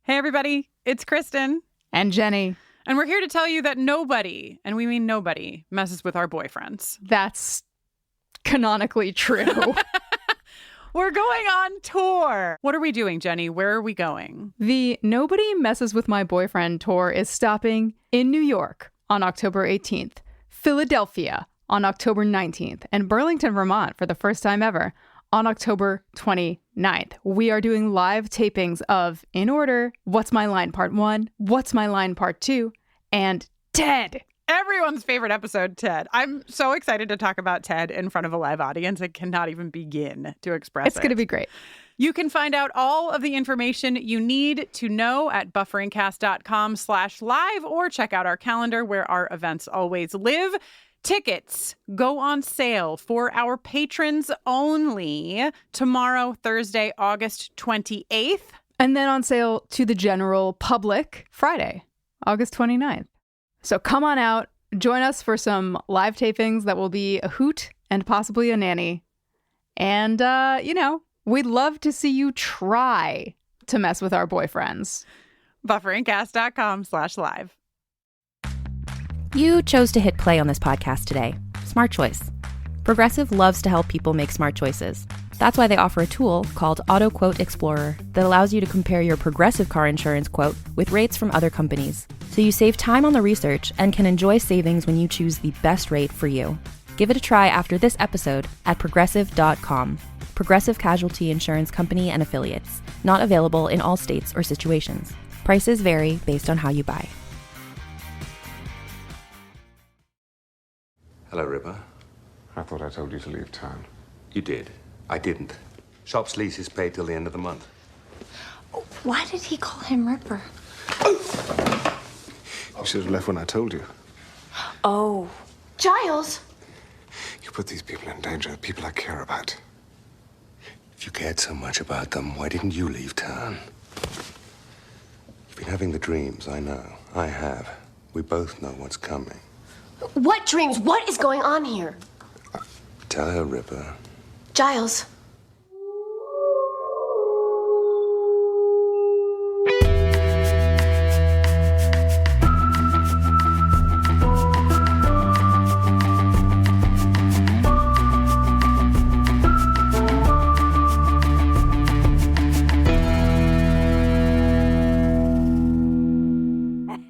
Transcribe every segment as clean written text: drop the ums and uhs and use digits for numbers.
Hey, everybody. It's Kristin. And Jenny. And we're here to tell you that nobody, and we mean nobody, messes with our boyfriends. That's canonically true. We're going on tour. What are we doing, Jenny? Where are we going? The Nobody Messes With My Boyfriend tour is stopping in New York on October 18th, Philadelphia on October 19th, and Burlington, Vermont for the first time ever on October 29th. We are doing live tapings of, in order, What's My Line Part 1, What's My Line Part 2, and Ted. Everyone's favorite episode, Ted. I'm so excited to talk about Ted in front of a live audience. I cannot even begin to express it. It's going to be great. You can find out all of the information you need to know at bufferingcast.com/live or check out our calendar where our events always live. Tickets go on sale for our patrons only tomorrow, Thursday, August 28th. And then on sale to the general public Friday, August 29th. So come on out, join us for some live tapings that will be a hoot and possibly a nanny. And, we'd love to see you try to mess with our boyfriends. Bufferingcast.com/live. You chose to hit play on this podcast today. Smart choice. Progressive loves to help people make smart choices. That's why they offer a tool called Auto Quote Explorer that allows you to compare your Progressive car insurance quote with rates from other companies. So you save time on the research and can enjoy savings when you choose the best rate for you. Give it a try after this episode at progressive.com. Progressive Casualty Insurance Company and Affiliates. Not available in all states or situations. Prices vary based on how you buy. Hello, Ripper. I thought I told you to leave town. You did. I didn't. Shop's lease is paid till the end of the month. Why did he call him Ripper? You should have left when I told you. Oh. Giles! You put these people in danger, the people I care about. If you cared so much about them, why didn't you leave town? You've been having the dreams, I know. I have. We both know what's coming. What dreams? What is going on here? Tell her, Ripper. Giles.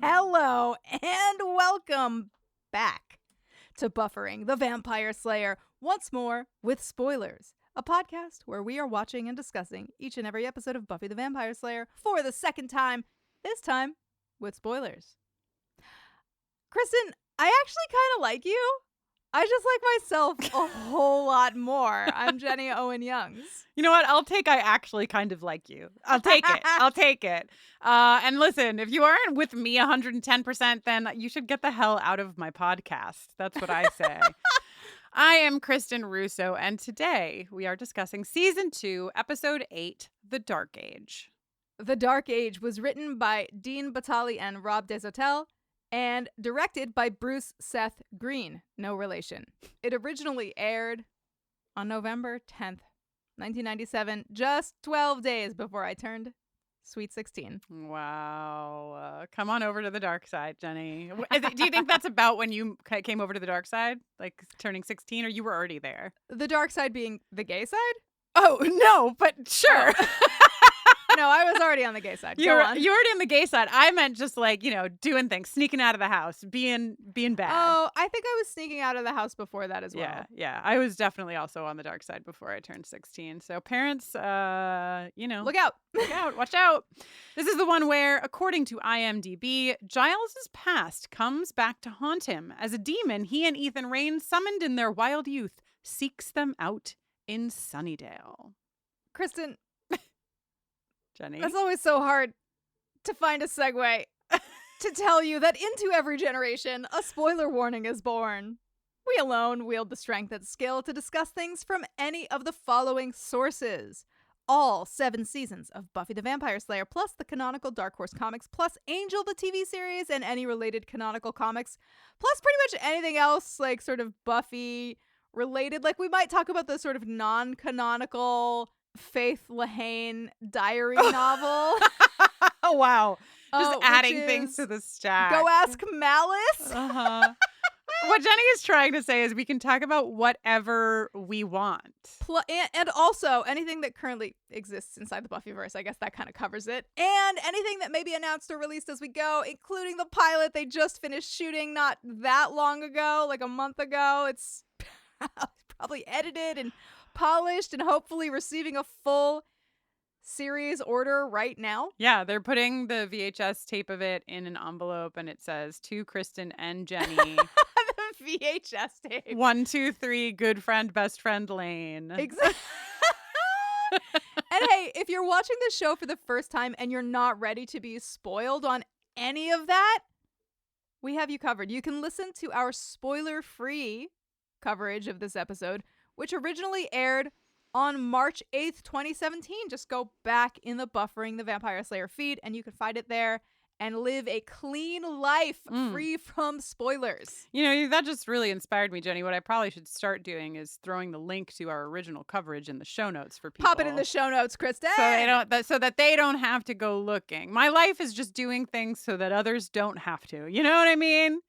Hello and welcome back to Buffering the Vampire Slayer, once more with spoilers, a podcast where we are watching and discussing each and every episode of Buffy the Vampire Slayer for the second time, this time with spoilers. Kristin, I actually kind of like you. I just like myself a whole lot more. I'm Jenny Owen Youngs. You know what? I actually kind of like you. I'll take it. I'll take it. And listen, if you aren't with me 110%, then you should get the hell out of my podcast. That's what I say. I am Kristin Russo, and today we are discussing Season 2, Episode 8, The Dark Age. The Dark Age was written by Dean Batali and Rob Desautels and directed by Bruce Seth Green, no relation. It originally aired on November 10th, 1997, just 12 days before I turned sweet 16. Wow. Come on over to the dark side, Jenny. Do you think that's about when you came over to the dark side? Like turning 16, or you were already there? The dark side being the gay side? Oh, no, but sure. No, I was already on the gay side. You're already on the gay side. I meant just like, doing things, sneaking out of the house, being bad. Oh, I think I was sneaking out of the house before that as well. Yeah. I was definitely also on the dark side before I turned 16. So parents, Look out. Look out. Watch out. This is the one where, according to IMDb, Giles' past comes back to haunt him. As a demon, he and Ethan Rayne, summoned in their wild youth, seeks them out in Sunnydale. Kristin, Jenny? that's always so hard to find a segue to tell you that into every generation, a spoiler warning is born. We alone wield the strength and skill to discuss things from any of the following sources. All 7 seasons of Buffy the Vampire Slayer, plus the canonical Dark Horse comics, plus Angel the TV series and any related canonical comics, plus pretty much anything else like sort of Buffy related. Like we might talk about the sort of non-canonical Faith Lahane diary novel. Wow. Just which adding things is to the stack. Go ask Malice. Uh-huh. What Jenny is trying to say is we can talk about whatever we want. And also anything that currently exists inside the Buffyverse. I guess that kind of covers it. And anything that may be announced or released as we go, including the pilot they just finished shooting not that long ago, like a month ago. It's probably edited and polished and hopefully receiving a full series order right now. Yeah, they're putting the VHS tape of it in an envelope and it says to Kristin and Jenny. The VHS tape. 1, 2, 3, good friend, best friend Lane. Exactly. And hey, if you're watching this show for the first time and you're not ready to be spoiled on any of that, we have you covered. You can listen to our spoiler-free coverage of this episode, which originally aired on March 8th, 2017. Just go back in the Buffering the Vampire Slayer feed and you can find it there and live a clean life free from spoilers. You know, that just really inspired me, Jenny. What I probably should start doing is throwing the link to our original coverage in the show notes for people. Pop it in the show notes, Kristen. So that they don't have to go looking. My life is just doing things so that others don't have to. You know what I mean?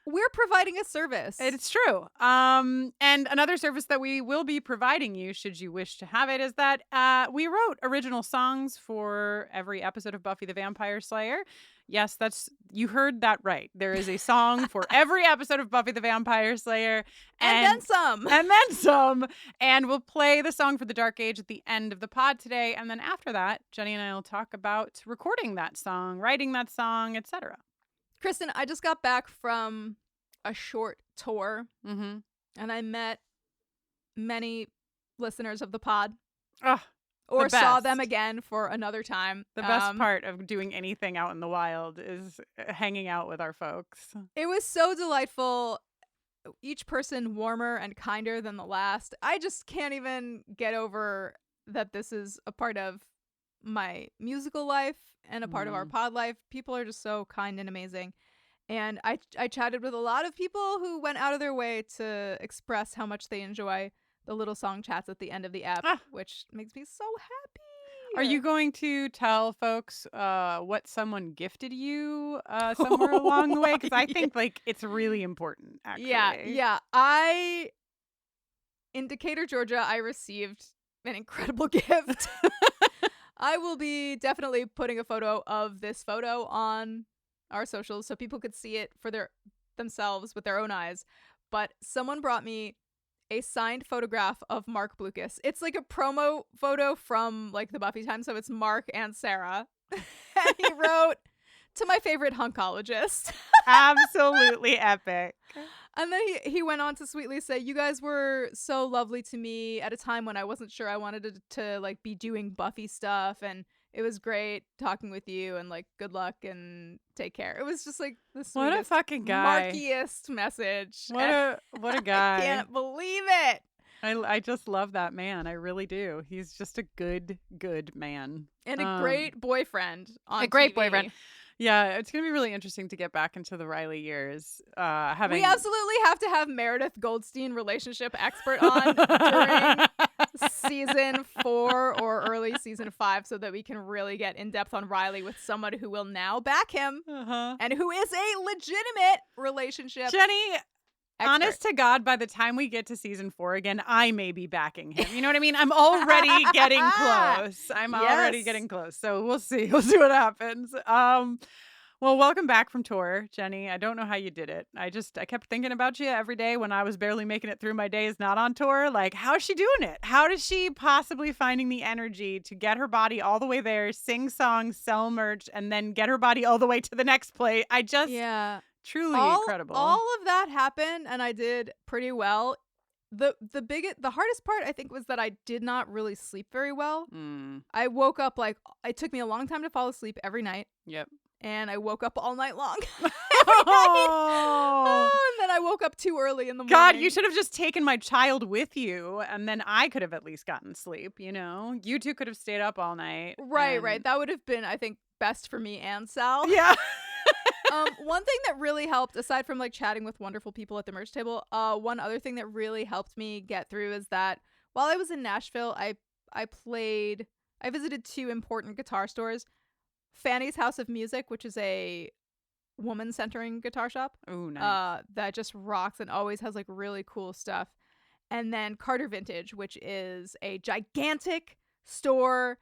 We're providing a service. It's true. And another service that we will be providing you, should you wish to have it, is that we wrote original songs for every episode of Buffy the Vampire Slayer. Yes, you heard that right. There is a song for every episode of Buffy the Vampire Slayer. And then some. And then some. And we'll play the song for the Dark Age at the end of the pod today. And then after that, Jenny and I will talk about recording that song, writing that song, etc. Kristen, I just got back from a short tour, Mm-hmm. and I met many listeners of the pod. Oh, or saw best. them again for another time. The best part of doing anything out in the wild is hanging out with our folks. It was so delightful. Each person warmer and kinder than the last. I just can't even get over that this is a part of my musical life and a part of our pod life. People are just so kind and amazing. And I chatted with a lot of people who went out of their way to express how much they enjoy the little song chats at the end of the app, which makes me so happy. Are you going to tell folks what someone gifted you somewhere along the way? Because I think it's really important, actually. Yeah. In Decatur, Georgia, I received an incredible gift. I will be definitely putting a photo of this photo on our socials so people could see it for themselves with their own eyes. But someone brought me a signed photograph of Mark Blucas. It's like a promo photo from the Buffy time, so it's Mark and Sarah. And he wrote, "To my favorite hunkologist." Absolutely epic. And then he went on to sweetly say, "You guys were so lovely to me at a time when I wasn't sure I wanted to be doing Buffy stuff, and it was great talking with you, and good luck and take care." It was just the sweetest, what a fucking guy, Markiest message. What a guy! I can't believe it. I just love that man. I really do. He's just a good man and a great boyfriend. On great TV. boyfriend. Yeah, it's going to be really interesting to get back into the Riley years. We absolutely have to have Meredith Goldstein, relationship expert, on during season 4 or early season 5 so that we can really get in depth on Riley with someone who will now back him and who is a legitimate relationship Jenny, expert. Honest to God, by the time we get to season 4 again, I may be backing him. You know what I mean? I'm already getting close. Already getting close. So we'll see. We'll see what happens. Well, welcome back from tour, Jenny. I don't know how you did it. I kept thinking about you every day when I was barely making it through my days not on tour. How's she doing it? How is she possibly finding the energy to get her body all the way there, sing songs, sell merch, and then get her body all the way to the next play? Truly incredible. All of that happened, and I did pretty well. The hardest part, I think, was that I did not really sleep very well. I woke up it took me a long time to fall asleep every night. Yep. And I woke up all night long. Oh. And then I woke up too early in the morning. God, you should have just taken my child with you, and then I could have at least gotten sleep, you know? You two could have stayed up all night. Right. That would have been, I think, best for me and Sal. Yeah. One thing that really helped, aside from chatting with wonderful people at the merch table, one other thing that really helped me get through is that while I was in Nashville, I visited 2 important guitar stores. Fanny's House of Music, which is a woman-centering guitar shop. Oh, nice. That just rocks and always has like really cool stuff. And then Carter Vintage, which is a gigantic store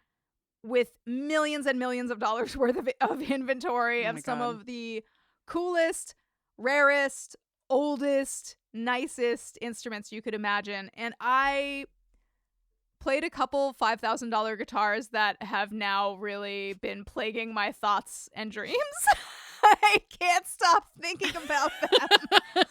with millions and millions of dollars worth of inventory of some of the coolest, rarest, oldest, nicest instruments you could imagine. And I played a couple $5,000 guitars that have now really been plaguing my thoughts and dreams. I can't stop thinking about them.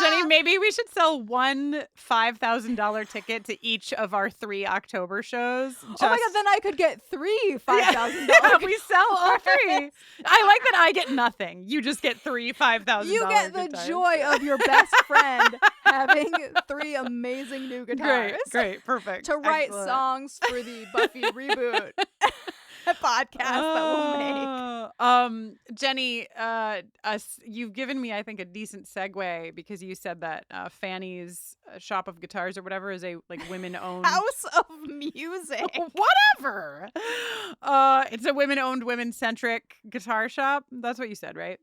Jenny, maybe we should sell one $5,000 ticket to each of our 3 October shows. Oh my God, then I could get 3 $5,000. Yeah, we sell all 3. I like that I get nothing. You just get 3 $5,000. You get the joy of your best friend having 3 amazing new guitars. Great, perfect. To write songs for the Buffy reboot podcast that we'll make. Jenny, you've given me, I think, a decent segue because you said that Fanny's shop of guitars or whatever is a like women-owned House of Music. Whatever. It's a women-owned, women-centric guitar shop. That's what you said, right?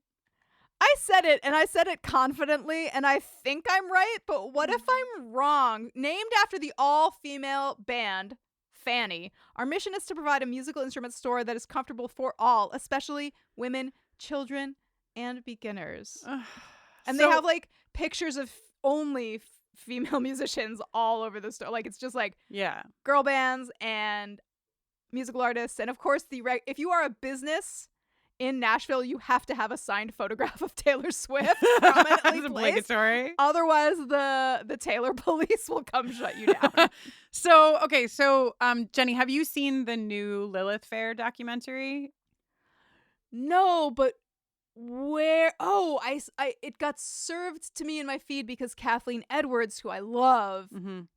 I said it, and I said it confidently, and I think I'm right, but what if I'm wrong? Named after the all-female band Fanny, our mission is to provide a musical instrument store that is comfortable for all, especially women, children, and beginners. And they have like pictures of only female musicians all over the store. Like it's just like girl bands and musical artists, and of course if you are a business in Nashville, you have to have a signed photograph of Taylor Swift prominently placed. Otherwise, the Taylor police will come shut you down. So, Jenny, have you seen the new Lilith Fair documentary? No, but where? Oh, it got served to me in my feed because Kathleen Edwards, who I love,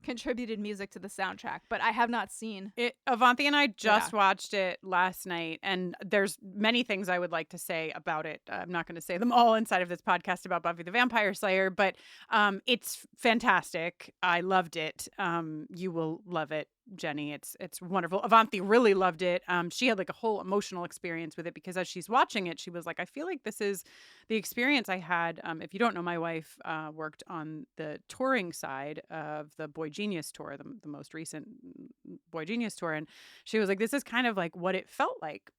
contributed music to the soundtrack, but I have not seen it. Avanti and I just watched it last night, and there's many things I would like to say about it. I'm not going to say them all inside of this podcast about Buffy the Vampire Slayer, but it's fantastic. I loved it. You will love it, Jenny. It's wonderful. Avanti really loved it. She had like a whole emotional experience with it because as she's watching it, she was like, I feel like this is the experience I had. If you don't know, my wife worked on the touring side of the Boy Genius tour, the most recent Boy Genius tour, and she was like, this is kind of like what it felt like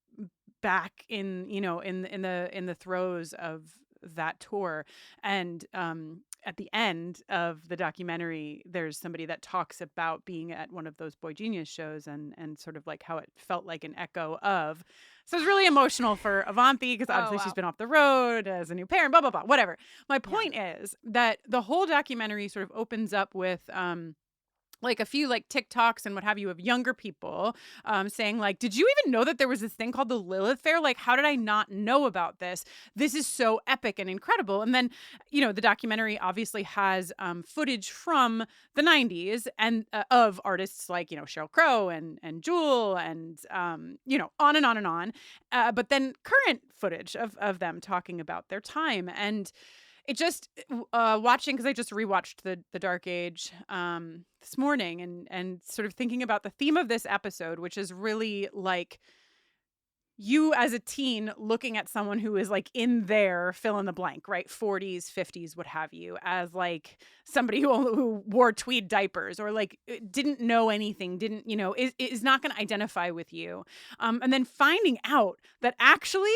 back in the throes of that tour. And at the end of the documentary, there's somebody that talks about being at one of those Boy Genius shows and sort of like how it felt like an echo of. So it's really emotional for Avanti because obviously she's been off the road as a new parent, blah, blah, blah, whatever. My point is that the whole documentary sort of opens up with like a few like TikToks and what have you of younger people saying like, did you even know that there was this thing called the Lilith Fair? Like, how did I not know about this? This is so epic and incredible. And then, the documentary obviously has footage from the 90s and of artists like, Sheryl Crow and Jewel and, on and on and on. But then current footage of them talking about their time. And it just watching, because I just rewatched the Dark Age this morning and sort of thinking about the theme of this episode, which is really like you as a teen looking at someone who is like in their fill in the blank, right? 40s, 50s, what have you, as like somebody who wore tweed diapers or like didn't know anything, is not going to identify with you. And then finding out that actually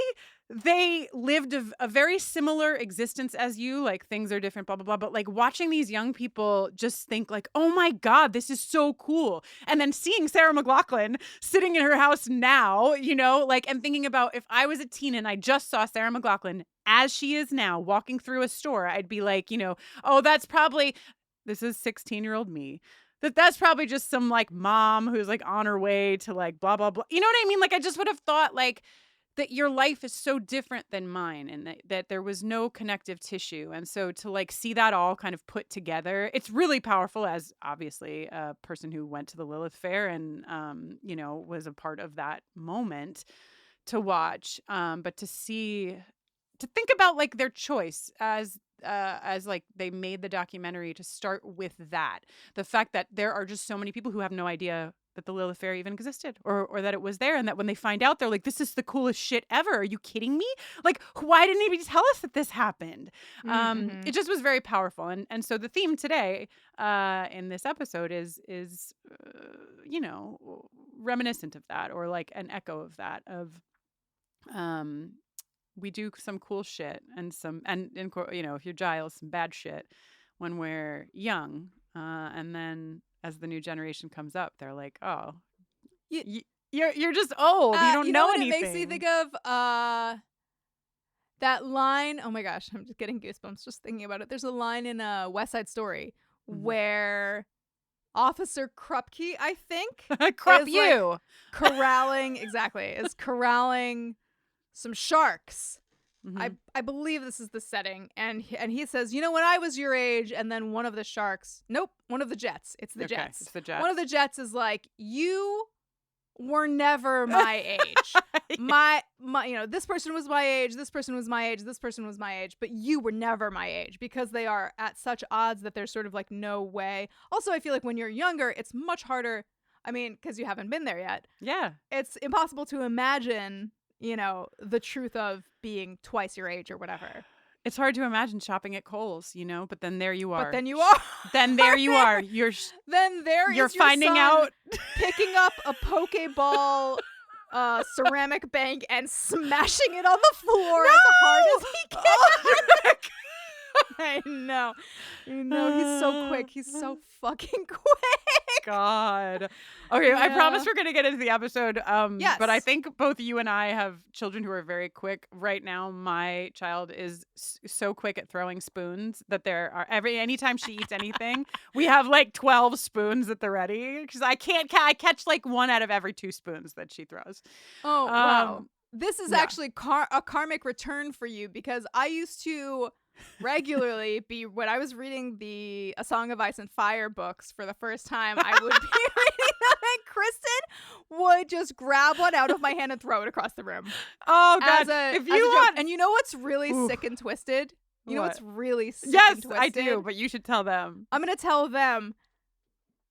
they lived a very similar existence as you, like things are different, blah, blah, blah. But like watching these young people just think like, oh my God, this is so cool. And then seeing Sarah McLachlan sitting in her house now, and thinking about if I was a teen and I just saw Sarah McLachlan as she is now walking through a store, I'd be like, oh, this is 16-year-old me. That's probably just some like mom who's like on her way to like blah, blah, blah. You know what I mean? Like I just would have thought like, that your life is so different than mine and that there was no connective tissue. And so to like see that all kind of put together, it's really powerful as obviously a person who went to the Lilith Fair and, was a part of that moment to watch. But to think about like their choice as like they made the documentary to start with that. The fact that there are just so many people who have no idea that the Lilith Fair even existed or that it was there. And that when they find out, they're like, this is the coolest shit ever. Are you kidding me? Like, why didn't anybody tell us that this happened? It just was very powerful. And so the theme today in this episode is you know, reminiscent of that, or like an echo of that, of we do some cool shit and you know, if you're Giles, some bad shit when we're young. And then as the new generation comes up, they're like, oh, you're just old. You don't know anything. It makes me think of that line. Oh my gosh, I'm just getting goosebumps just thinking about it. There's a line in West Side Story where Officer Krupke, I think, you corralling corralling some sharks. I believe this is the setting, and he says, you know, when I was your age, and then one of the sharks, one of the jets. It's the jets. It's the jets. One of the jets is like, you were never my age. my you know, this person was my age, this person was my age, this person was my age, but you were never my age, because they are at such odds that there's sort of like no way. Also, I feel like when you're younger, it's much harder. I mean, because you haven't been there yet. Yeah. It's impossible to imagine, you know, the truth of being twice your age or whatever. It's hard to imagine shopping at Kohl's, you know, but then there you are. But then you are. Then there you are. You're finding out, picking up a Pokeball ceramic bank and smashing it on the floor as hard as he can. Oh, I know. You know, he's so quick. He's so fucking quick. God. Okay, I promise we're going to get into the episode. Yes. But I think both you and I have children who are very quick. Right now, my child is so quick at throwing spoons that anytime she eats anything, we have like 12 spoons at the ready. Because I catch like one out of every 2 spoons that she throws. Oh, wow. This is actually a karmic return for you, because I used to regularly when I was reading the A Song of Ice and Fire books for the first time, I would be reading them, and Kristin would just grab one out of my hand and throw it across the room. Oh God! If you want, and you know what's really sick and twisted? You know what's really sick and twisted? Yes, I do, but you should tell them. I'm gonna tell them.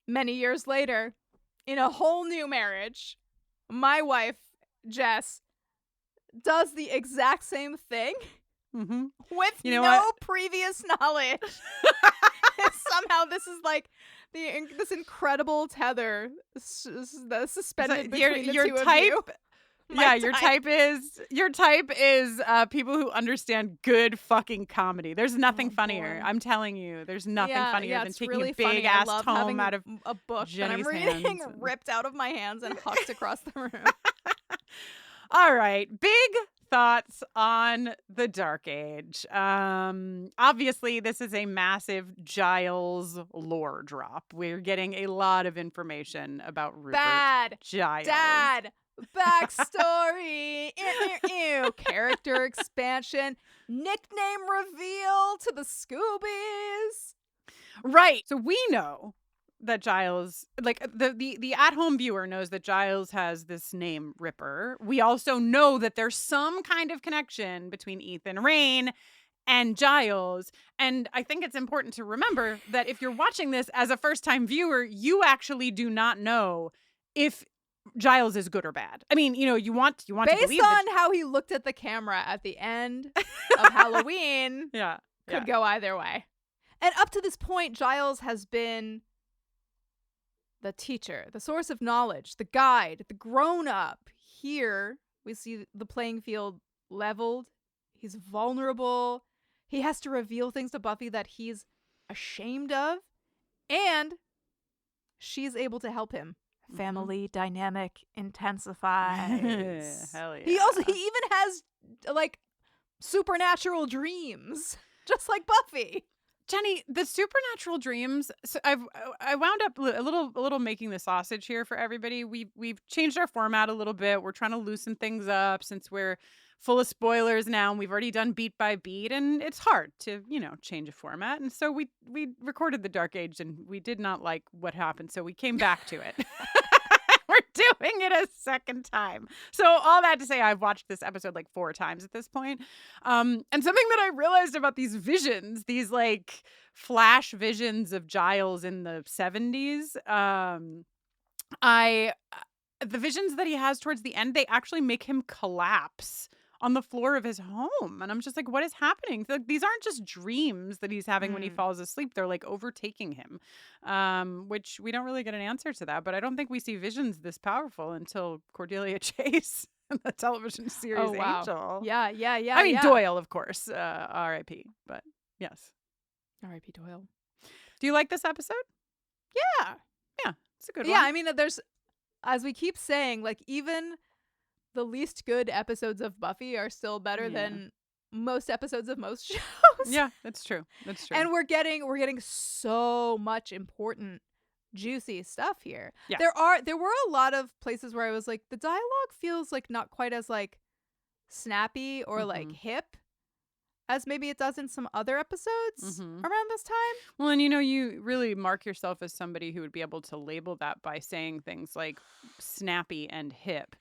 Many years later, in a whole new marriage, my wife Jess does the exact same thing. With previous knowledge. Somehow this is like this incredible tether suspended between the two of you. Your type is people who understand good fucking comedy. There's nothing funnier. I'm telling you, there's nothing funnier than taking really a big ass tome out of a book Jenny's that I'm reading hands. ripped out of my hands and hucked across the room. All right, big thoughts on the Dark Age. Obviously, this is a massive Giles lore drop. We're getting a lot of information about Rupert Giles. Dad, backstory, character expansion, nickname reveal to the Scoobies. Right. So we know that Giles, like the at-home viewer knows that Giles has this name Ripper. We also know that there's some kind of connection between Ethan Rayne and Giles. And I think it's important to remember that if you're watching this as a first-time viewer, you actually do not know if Giles is good or bad. I mean, you know, you want to believe based on how he looked at the camera at the end of Halloween. Could go either way. And up to this point, Giles has been the teacher, the source of knowledge, the guide, the grown-up. Here, we see the playing field leveled. He's vulnerable. He has to reveal things to Buffy that he's ashamed of. And she's able to help him. Family dynamic intensifies. Hell yeah. He even has, like, supernatural dreams, just like Buffy. Jenny, the supernatural dreams. So I wound up a little making the sausage here for everybody. We've changed our format a little bit. We're trying to loosen things up since we're full of spoilers now, and we've already done beat by beat, and it's hard to change a format. And so we recorded the Dark Age, and we did not like what happened, so we came back to it. We're doing it a second time. So all that to say, I've watched this episode like 4 times at this point. And something that I realized about these visions, these like flash visions of Giles in the 70s, The visions that he has towards the end, they actually make him collapse on the floor of his home. And I'm just like, what is happening? Like, these aren't just dreams that he's having when he falls asleep. They're like overtaking him, which we don't really get an answer to that. But I don't think we see visions this powerful until Cordelia Chase in the television series Angel. Yeah. I mean, Doyle, of course, R.I.P. But yes. R.I.P. Doyle. Do you like this episode? Yeah. Yeah, it's a good one. Yeah, I mean, there's, as we keep saying, like, even the least good episodes of Buffy are still better than most episodes of most shows. Yeah, that's true. That's true. And we're getting so much important, juicy stuff here. Yeah. There were a lot of places where I was like, the dialogue feels like not quite as like snappy or like hip as maybe it does in some other episodes around this time. Well, and you really mark yourself as somebody who would be able to label that by saying things like snappy and hip.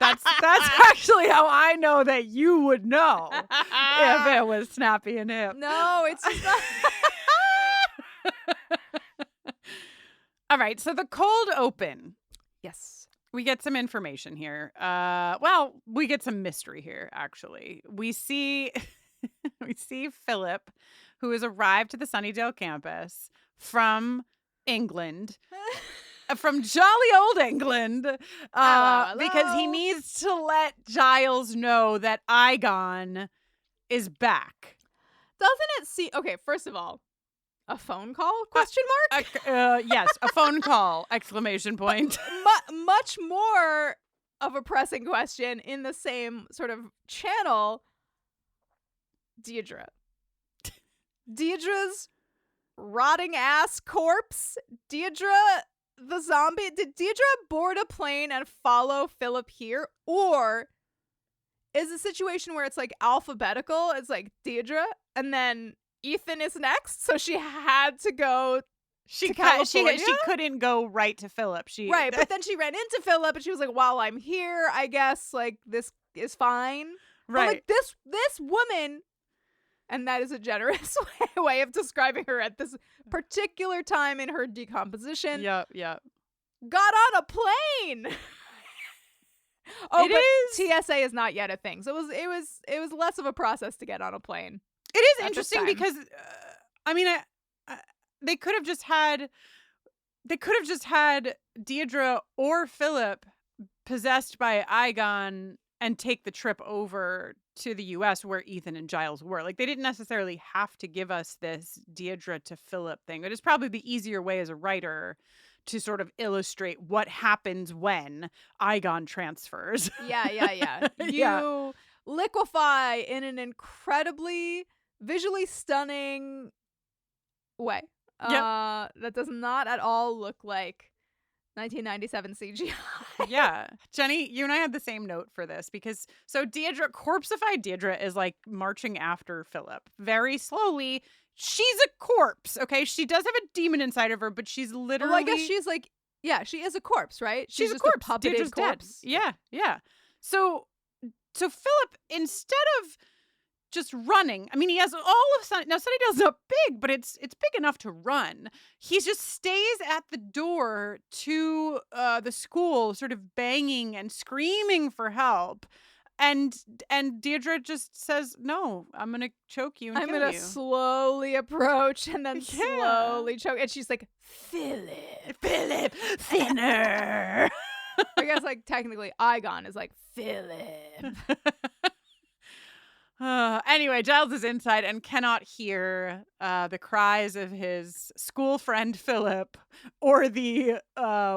That's actually how I know that you would know if it was snappy and hip. No, it's just not. All right, so the cold open. Yes. We get some information here. Well, we get some mystery here, actually. We see Philip, who has arrived to the Sunnydale campus from England. From jolly old England, hello. because he needs to let Giles know that Eyghon is back. Doesn't it see? Okay, first of all, a phone call? Question mark? Yes, a phone call! Exclamation point. Much more of a pressing question in the same sort of channel. Diedre's rotting ass corpse. Diedre the zombie. Did Diedre board a plane and follow Philip here, or is a situation where it's like alphabetical? It's like Diedre and then Ethan is next, so she had to go to California. She couldn't go right to Philip. Right, but then she ran into Philip and she was like, "While I'm here, I guess like this is fine." Right. But, like this woman. And that is a generous way of describing her at this particular time in her decomposition. Yep. Got on a plane. It is. TSA is not yet a thing, so it was less of a process to get on a plane. It is interesting because, I mean, they could have just had Diedre or Philip possessed by Eyghon and take the trip over to the U.S. where Ethan and Giles were. Like, they didn't necessarily have to give us this Diedre to Philip thing. It is probably the easier way as a writer to sort of illustrate what happens when Eyghon transfers. Yeah. You liquefy in an incredibly visually stunning way. That does not at all look like 1997 CGI. Yeah. Jenny, you and I had the same note for this because Diedre, corpseified Diedre is like marching after Philip very slowly. She's a corpse, okay? She does have a demon inside of her, but she's literally... Well, I guess she's like, yeah, she is a corpse, right? She's just a corpse. puppeted Diedre's corpse. Dead. Yeah. So Philip, instead of just running, I mean, he has all of now Sunnydale's not big, but it's big enough to run. He just stays at the door to the school, sort of banging and screaming for help. And Diedre just says, "No, I'm gonna choke you and I'm kill gonna you." slowly approach and then slowly choke. And she's like, Philip, thinner. I guess like technically Eyghon is like Philip. Anyway, Giles is inside and cannot hear the cries of his school friend Philip or the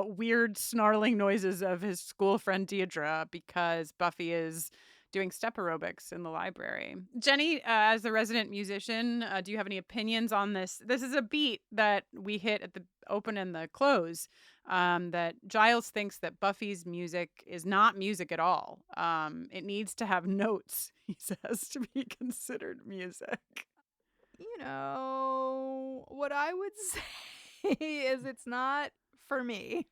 weird snarling noises of his school friend Diedre because Buffy is doing step aerobics in the library. Jenny, as the resident musician, do you have any opinions on this? This is a beat that we hit at the open and the close. That Giles thinks that Buffy's music is not music at all. It needs to have notes, he says, to be considered music. You know, what I would say is it's not for me.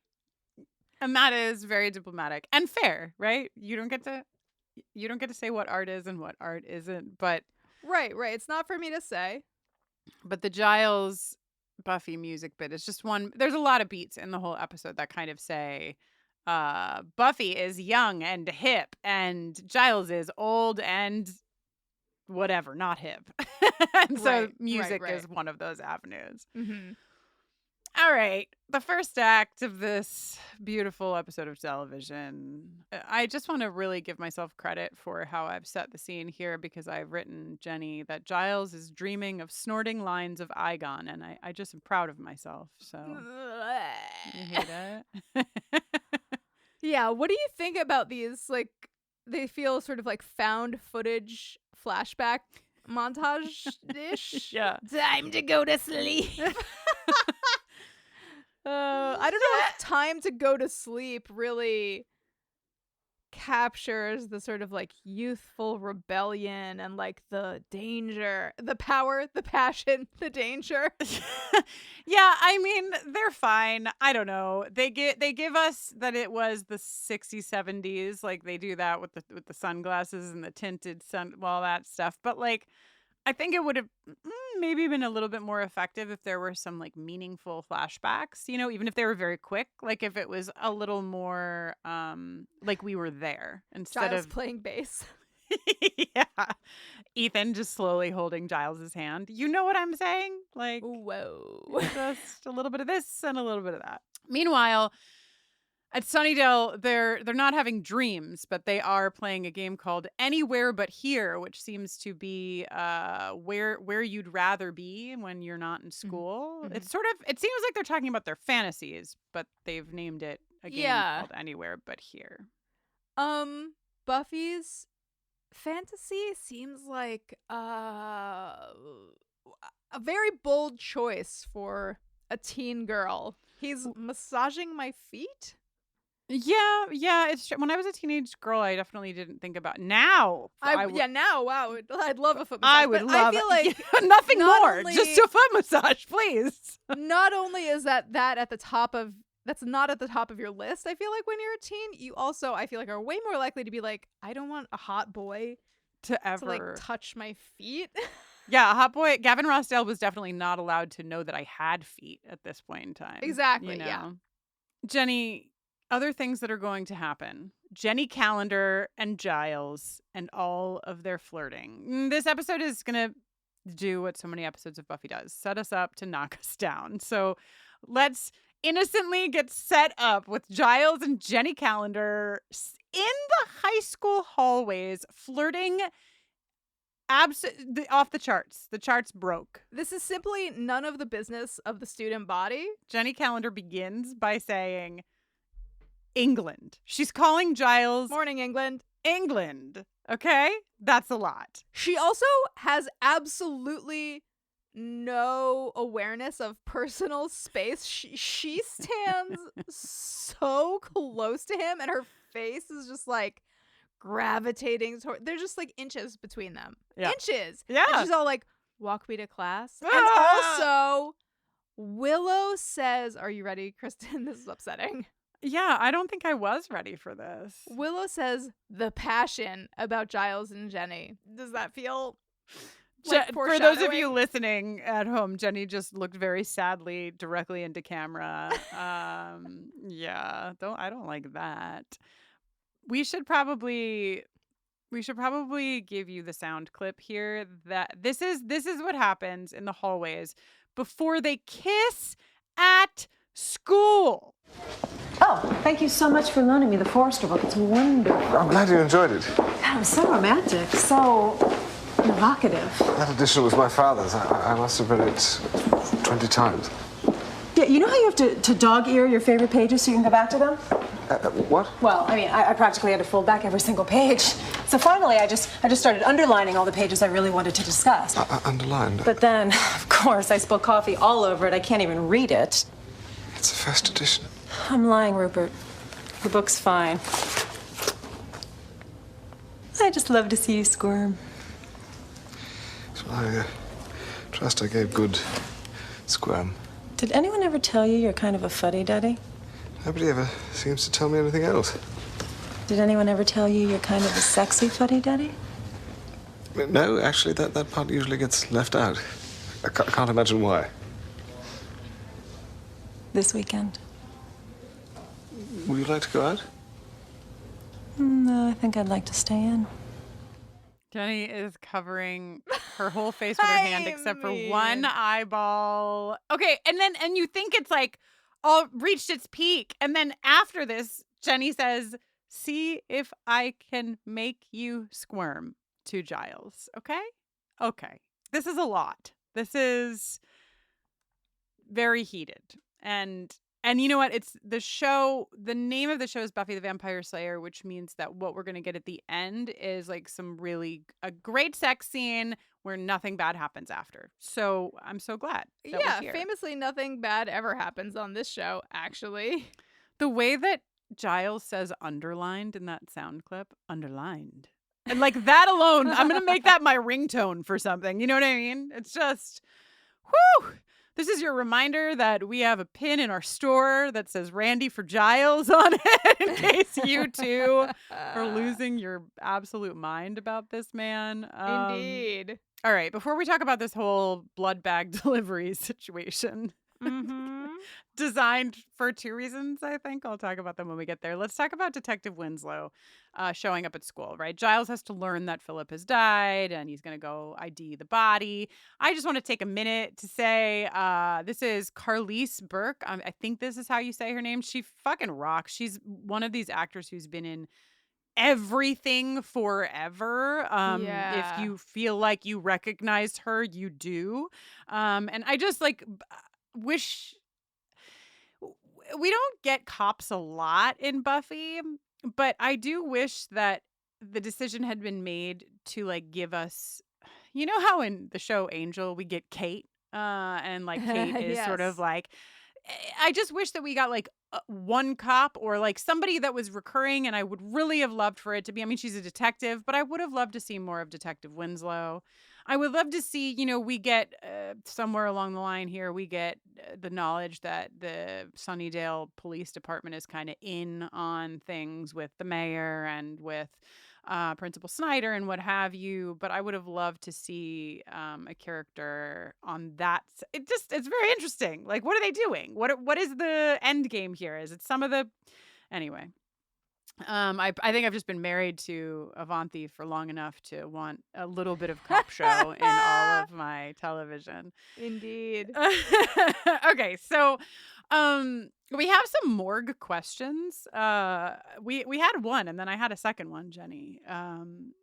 And that is very diplomatic and fair, right? You don't get to say what art is and what art isn't, but Right. It's not for me to say. But the Giles Buffy music bit is just one. There's a lot of beats in the whole episode that kind of say Buffy is young and hip and Giles is old and whatever, not hip. And so music is one of those avenues. Mm-hmm. All right. The first act of this beautiful episode of television. I just want to really give myself credit for how I've set the scene here, because I've written, Jenny, that Giles is dreaming of snorting lines of Eyghon, and I just am proud of myself. So you hate it? Yeah, what do you think about these? Like, they feel sort of like found footage flashback montage-ish? Yeah. Time to go to sleep. I don't know if time to go to sleep really captures the sort of like youthful rebellion and like the danger, the power, the passion, the danger. Yeah, I mean, they're fine. I don't know. They give us that it was the 60s, 70s, like they do that with the sunglasses and the tinted all that stuff. But like, I think it would have maybe been a little bit more effective if there were some like meaningful flashbacks, you know, even if they were very quick, like if it was a little more like we were there instead Giles of playing bass. Yeah. Ethan just slowly holding Giles's hand. You know what I'm saying? Like, whoa. Just a little bit of this and a little bit of that. Meanwhile, at Sunnydale, they're not having dreams, but they are playing a game called Anywhere But Here, which seems to be where you'd rather be when you're not in school. Mm-hmm. It's it seems like they're talking about their fantasies, but they've named it a game called Anywhere But Here. Buffy's fantasy seems like a very bold choice for a teen girl. He's massaging my feet. Yeah. It's when I was a teenage girl, I definitely didn't think about now. Now, wow, I'd love a foot massage. I would love. I feel like nothing more, only, just a foot massage, please. Not only is that at the top of that's not at the top of your list. I feel like when you're a teen, you also I feel like are way more likely to be like, I don't want a hot boy to ever like touch my feet. Yeah, a hot boy. Gavin Rossdale was definitely not allowed to know that I had feet at this point in time. Exactly. You know? Yeah. Jenny, other things that are going to happen. Jenny Calendar and Giles and all of their flirting. This episode is going to do what so many episodes of Buffy does. Set us up to knock us down. So let's innocently get set up with Giles and Jenny Calendar in the high school hallways flirting off the charts. The charts broke. This is simply none of the business of the student body. Jenny Calendar begins by saying England. She's calling Giles Morning, England. England. Okay? That's a lot. She also has absolutely no awareness of personal space. She stands so close to him and her face is just like gravitating toward. They're just like inches between them. Yeah. Inches. Yeah. And she's all like, walk me to class. And also, Willow says, are you ready, Kristen? This is upsetting. Yeah, I don't think I was ready for this. Willow says the passion about Giles and Jenny. Does that feel like for those of you listening at home, Jenny just looked very sadly directly into camera. Yeah, I don't like that. We should probably give you the sound clip here. That this is what happens in the hallways before they kiss at school. Oh, thank you so much for loaning me the Forrester book. It's wonderful. I'm glad you enjoyed it. God, it was so romantic, so evocative. That edition was my father's. I must have read it 20 times. Yeah, you know how you have to dog-ear your favorite pages so you can go back to them? What? Well, I mean, I practically had to fold back every single page. So finally, I just started underlining all the pages I really wanted to discuss. Underlined? But then, of course, I spilled coffee all over it. I can't even read it. It's the first edition. I'm lying, Rupert. The book's fine. I just love to see you squirm. So I trust I gave good squirm. Did anyone ever tell you you're kind of a fuddy-duddy? Nobody ever seems to tell me anything else. Did anyone ever tell you you're kind of a sexy fuddy-duddy? No, actually, that part usually gets left out. I can't imagine why. this weekend. Would you like to go out? No, I think I'd like to stay in. Jenny is covering her whole face with her hand except for one eyeball. Okay, and you think it's like all reached its peak. And then after this, Jenny says, "See if I can make you squirm," to Giles. Okay? Okay. This is a lot. This is very heated. And you know what? It's the show. The name of the show is Buffy the Vampire Slayer, which means that what we're going to get at the end is like a great sex scene where nothing bad happens after. So I'm so glad. Yeah, famously, nothing bad ever happens on this show, actually. The way that Giles says underlined in that sound clip, underlined. And like that alone, I'm going to make that my ringtone for something. You know what I mean? It's just, whew. This is your reminder that we have a pin in our store that says Randy for Giles on it in case you too are losing your absolute mind about this man. Indeed. All right. Before we talk about this whole blood bag delivery situation, designed for two reasons, I think. I'll talk about them when we get there. Let's talk about Detective Winslow showing up at school, right? Giles has to learn that Philip has died and he's going to go ID the body. I just want to take a minute to say this is Carlise Burke. I think this is how you say her name. She fucking rocks. She's one of these actors who's been in everything forever. If you feel like you recognize her, you do. And I just like wish we don't get cops a lot in Buffy, but I do wish that the decision had been made to like give us, you know how in the show Angel we get Kate, and like Kate is sort of like, I just wish that we got like one cop or like somebody that was recurring, and I would really have loved for it to be, I mean, she's a detective, but I would have loved to see more of Detective Winslow. I would love to see, you know, we get somewhere along the line here, we get the knowledge that the Sunnydale Police Department is kind of in on things with the mayor and with Principal Snyder and what have you. But I would have loved to see a character on that. It's very interesting. Like, what are they doing? What is the end game here? Is it some of the, anyway. I think I've just been married to Avanti for long enough to want a little bit of cop show in all of my television. Indeed. Okay, so we have some morgue questions. We had one, and then I had a second one, Jenny.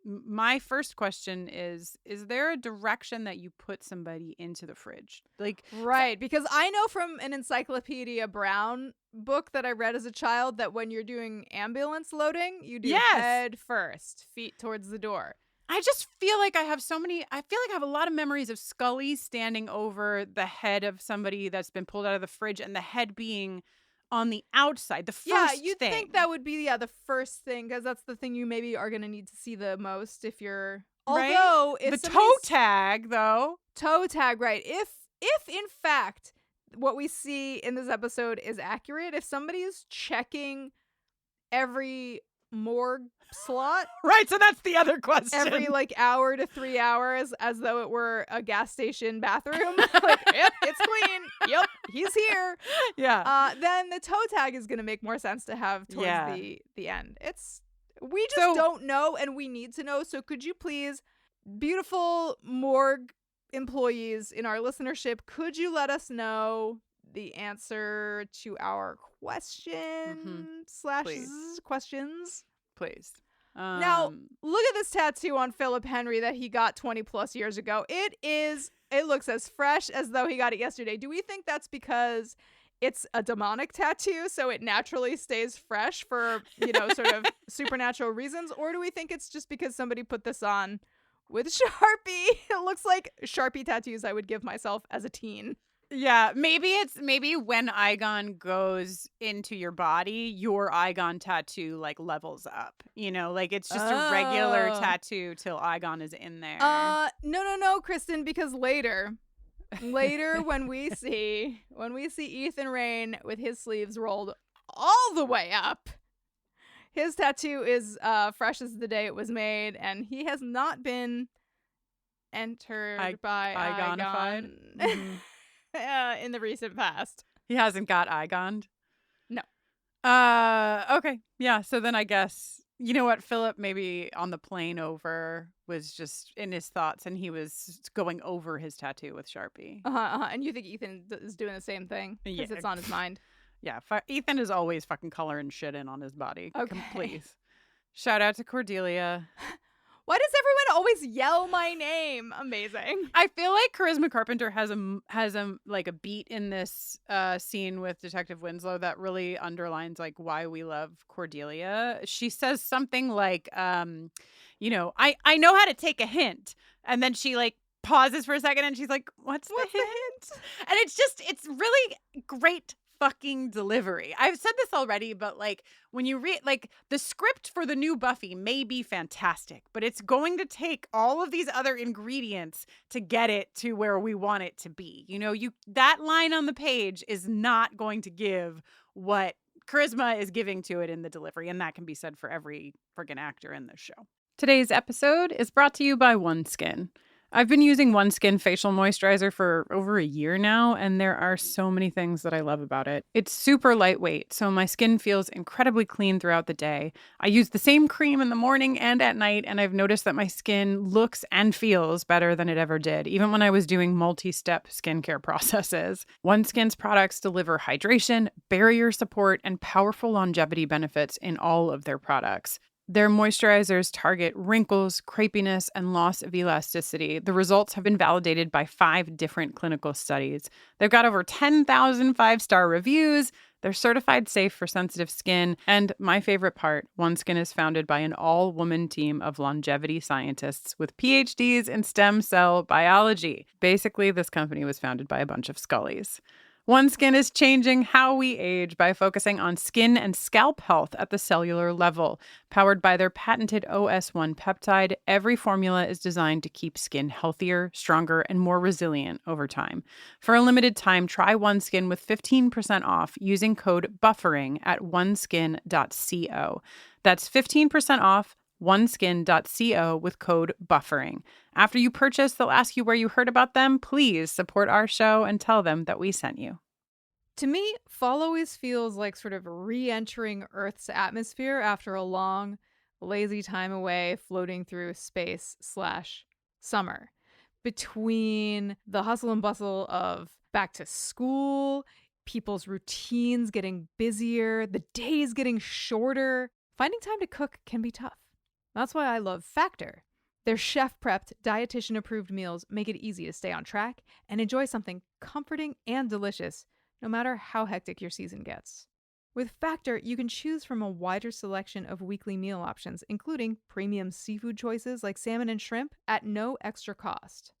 My first question is there a direction that you put somebody into the fridge? Like, right, because I know from an Encyclopedia Brown book that I read as a child that when you're doing ambulance loading, you do head first, feet towards the door. I just feel like I have a lot of memories of Scully standing over the head of somebody that's been pulled out of the fridge and the head being on the outside, the first you'd thing. think that would be the first thing, because that's the thing you maybe are going to need to see the most if you're, although if the toe tag, right, if in fact what we see in this episode is accurate, if somebody is checking every morgue slot, right, so that's the other question, every like hour to 3 hours as though it were a gas station bathroom, like, yep, it's clean, yep, he's here, then the toe tag is going to make more sense to have towards the end. We just don't know, and we need to know. So could you please, beautiful morgue employees in our listenership, could you let us know the answer to our questions? Please. Now, look at this tattoo on Philip Henry that he got 20 plus years ago. It looks as fresh as though he got it yesterday. Do we think that's because it's a demonic tattoo, so it naturally stays fresh for, sort of supernatural reasons? Or do we think it's just because somebody put this on with Sharpie? It looks like Sharpie tattoos I would give myself as a teen. Yeah, maybe when Eyghon goes into your body, your Eyghon tattoo like levels up. Like it's just a regular tattoo till Eyghon is in there. No, Kristen, because later when we see Ethan Rayne with his sleeves rolled all the way up, his tattoo is fresh as the day it was made, and he has not been entered by Eyghonified. In the recent past. He hasn't got Eyghon. No. Okay. Yeah. So then I guess, you know what, Philip maybe on the plane over was just in his thoughts and he was going over his tattoo with Sharpie. And you think Ethan is doing the same thing because it's on his mind. Yeah. Ethan is always fucking coloring shit in on his body. Okay. Please. Shout out to Cordelia. Why does everyone always yell my name? Amazing. I feel like Charisma Carpenter has a like a beat in this scene with Detective Winslow that really underlines like why we love Cordelia. She says something like, you know, I know how to take a hint, and then she like pauses for a second and she's like, what's the hint? And it's really great fucking delivery. I've said this already, but like when you read, like the script for the new Buffy may be fantastic, but it's going to take all of these other ingredients to get it to where we want it to be. You know, that line on the page is not going to give what Charisma is giving to it in the delivery, and that can be said for every friggin' actor in this show. Today's episode is brought to you by OneSkin. I've been using OneSkin facial moisturizer for over a year now, and there are so many things that I love about it. It's super lightweight, so my skin feels incredibly clean throughout the day. I use the same cream in the morning and at night, and I've noticed that my skin looks and feels better than it ever did, even when I was doing multi-step skincare processes. OneSkin's products deliver hydration, barrier support, and powerful longevity benefits in all of their products. Their moisturizers target wrinkles, crepiness, and loss of elasticity. The results have been validated by 5 different clinical studies. They've got over 10,000 5-star reviews. They're certified safe for sensitive skin. And my favorite part, OneSkin is founded by an all-woman team of longevity scientists with PhDs in stem cell biology. Basically, this company was founded by a bunch of Scullys. OneSkin is changing how we age by focusing on skin and scalp health at the cellular level. Powered by their patented OS1 peptide, every formula is designed to keep skin healthier, stronger, and more resilient over time. For a limited time, try OneSkin with 15% off using code BUFFERING at oneskin.co. That's 15% off oneskin.co with code BUFFERING. After you purchase, they'll ask you where you heard about them. Please support our show and tell them that we sent you. To me, fall always feels like sort of re-entering Earth's atmosphere after a long, lazy time away floating through space/summer. Between the hustle and bustle of back to school, people's routines getting busier, the days getting shorter, finding time to cook can be tough. That's why I love Factor. Their chef-prepped, dietitian-approved meals make it easy to stay on track and enjoy something comforting and delicious, no matter how hectic your season gets. With Factor, you can choose from a wider selection of weekly meal options, including premium seafood choices like salmon and shrimp at no extra cost.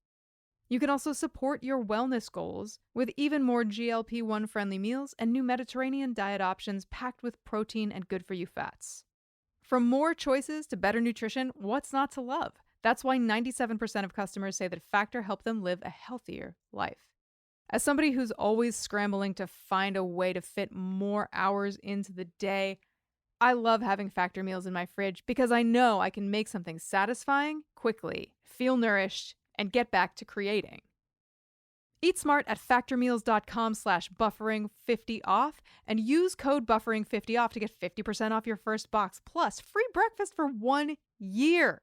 You can also support your wellness goals with even more GLP-1 friendly meals and new Mediterranean diet options packed with protein and good-for-you fats. From more choices to better nutrition, what's not to love? That's why 97% of customers say that Factor helped them live a healthier life. As somebody who's always scrambling to find a way to fit more hours into the day, I love having Factor meals in my fridge because I know I can make something satisfying quickly, feel nourished, and get back to creating. Eat smart at factormeals.com/buffering50 off and use code buffering50 off to get 50% off your first box plus free breakfast for 1 year.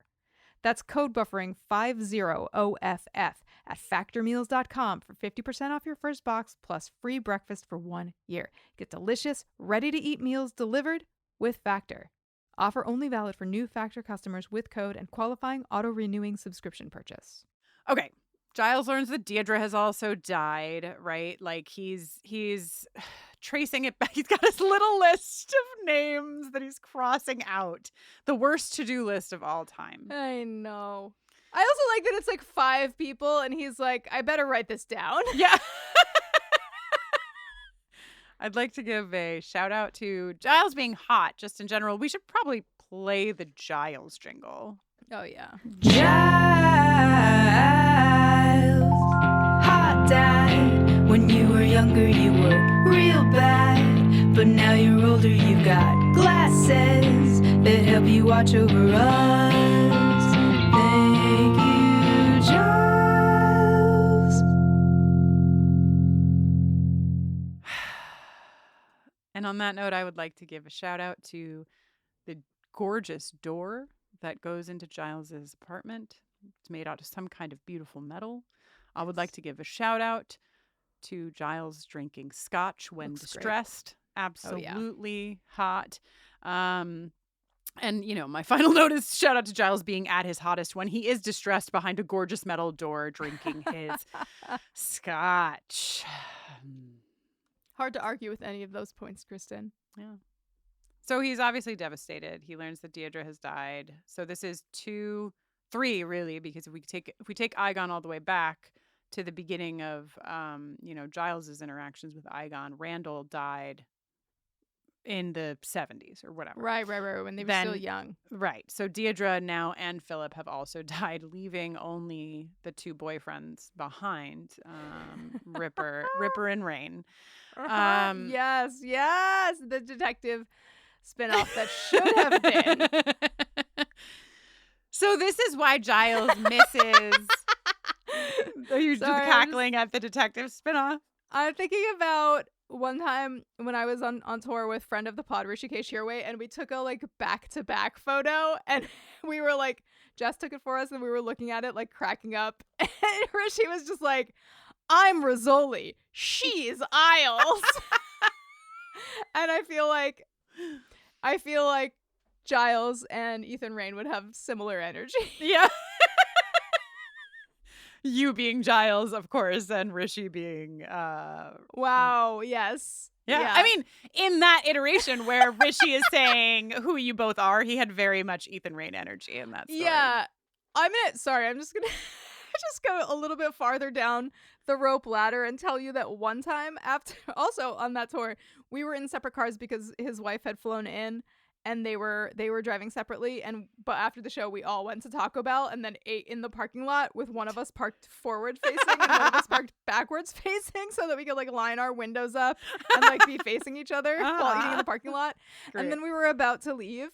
That's code buffering50OFF at factormeals.com for 50% off your first box plus free breakfast for 1 year. Get delicious, ready-to-eat meals delivered with Factor. Offer only valid for new Factor customers with code and qualifying auto-renewing subscription purchase. Okay. Giles learns that Diedre has also died, right? Like he's tracing it back. He's got his little list of names that he's crossing out. The worst to-do list of all time. I know. I also like that it's like 5 people and he's like, I better write this down. Yeah. I'd like to give a shout out to Giles being hot just in general. We should probably play the Giles jingle. Oh, yeah. Giles, hot dad. When you were younger, you were real bad. But now you're older, you've got glasses that help you watch over us. Thank you, Giles. on that note, I would like to give a shout out to the gorgeous door that goes into Giles's apartment. It's made out of some kind of beautiful metal. I would like to give a shout out to Giles drinking scotch when Looks great. distressed. Oh, yeah. Absolutely hot. And, my final note is shout out to Giles being at his hottest when he is distressed behind a gorgeous metal door drinking his scotch. Hard to argue with any of those points, Kristin. Yeah. So he's obviously devastated. He learns that Diedre has died. So this is 3 really, because if we take Eyghon all the way back to the beginning of Giles's interactions with Eyghon, Randall died in the 70s or whatever. Right. When they were still young. Right. So Diedre now and Philip have also died, leaving only the 2 boyfriends behind, Ripper and Rayne. Yes. The detective spinoff that should have been. So this is why Giles misses. Are you just cackling at the detective spinoff? I'm thinking about one time when I was on tour with friend of the pod, HEEEEERE, and we took a back-to-back photo, and we were Jess took it for us, and we were looking at it cracking up, and Rishi was just like, I'm Rizzoli, she's Isles. And I feel like Giles and Ethan Rayne would have similar energy. Yeah. You being Giles, of course, and Rishi being wow, yes. Yeah. I mean, in that iteration where Rishi is saying who you both are, he had very much Ethan Rayne energy in that story. Yeah. I'm just gonna just go a little bit farther down the rope ladder and tell you that one time also on that tour, we were in separate cars because his wife had flown in and they were driving separately, but after the show we all went to Taco Bell and then ate in the parking lot with one of us parked forward facing and one of us parked backwards facing so that we could line our windows up and be facing each other while eating in the parking lot. Great. And then we were about to leave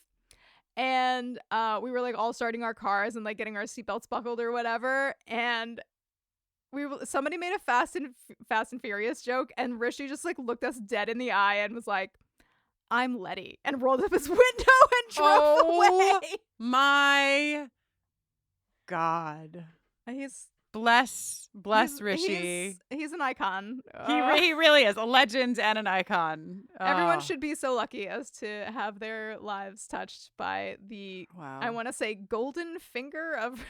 and we were all starting our cars and getting our seatbelts buckled or whatever, and somebody made a Fast and Furious joke and Rishi just looked us dead in the eye and was like, I'm Letty, and rolled up his window and drove away. My God. He's bless Rishi. He's an icon. He really is a legend and an icon. Everyone should be so lucky as to have their lives touched by the I want to say golden finger of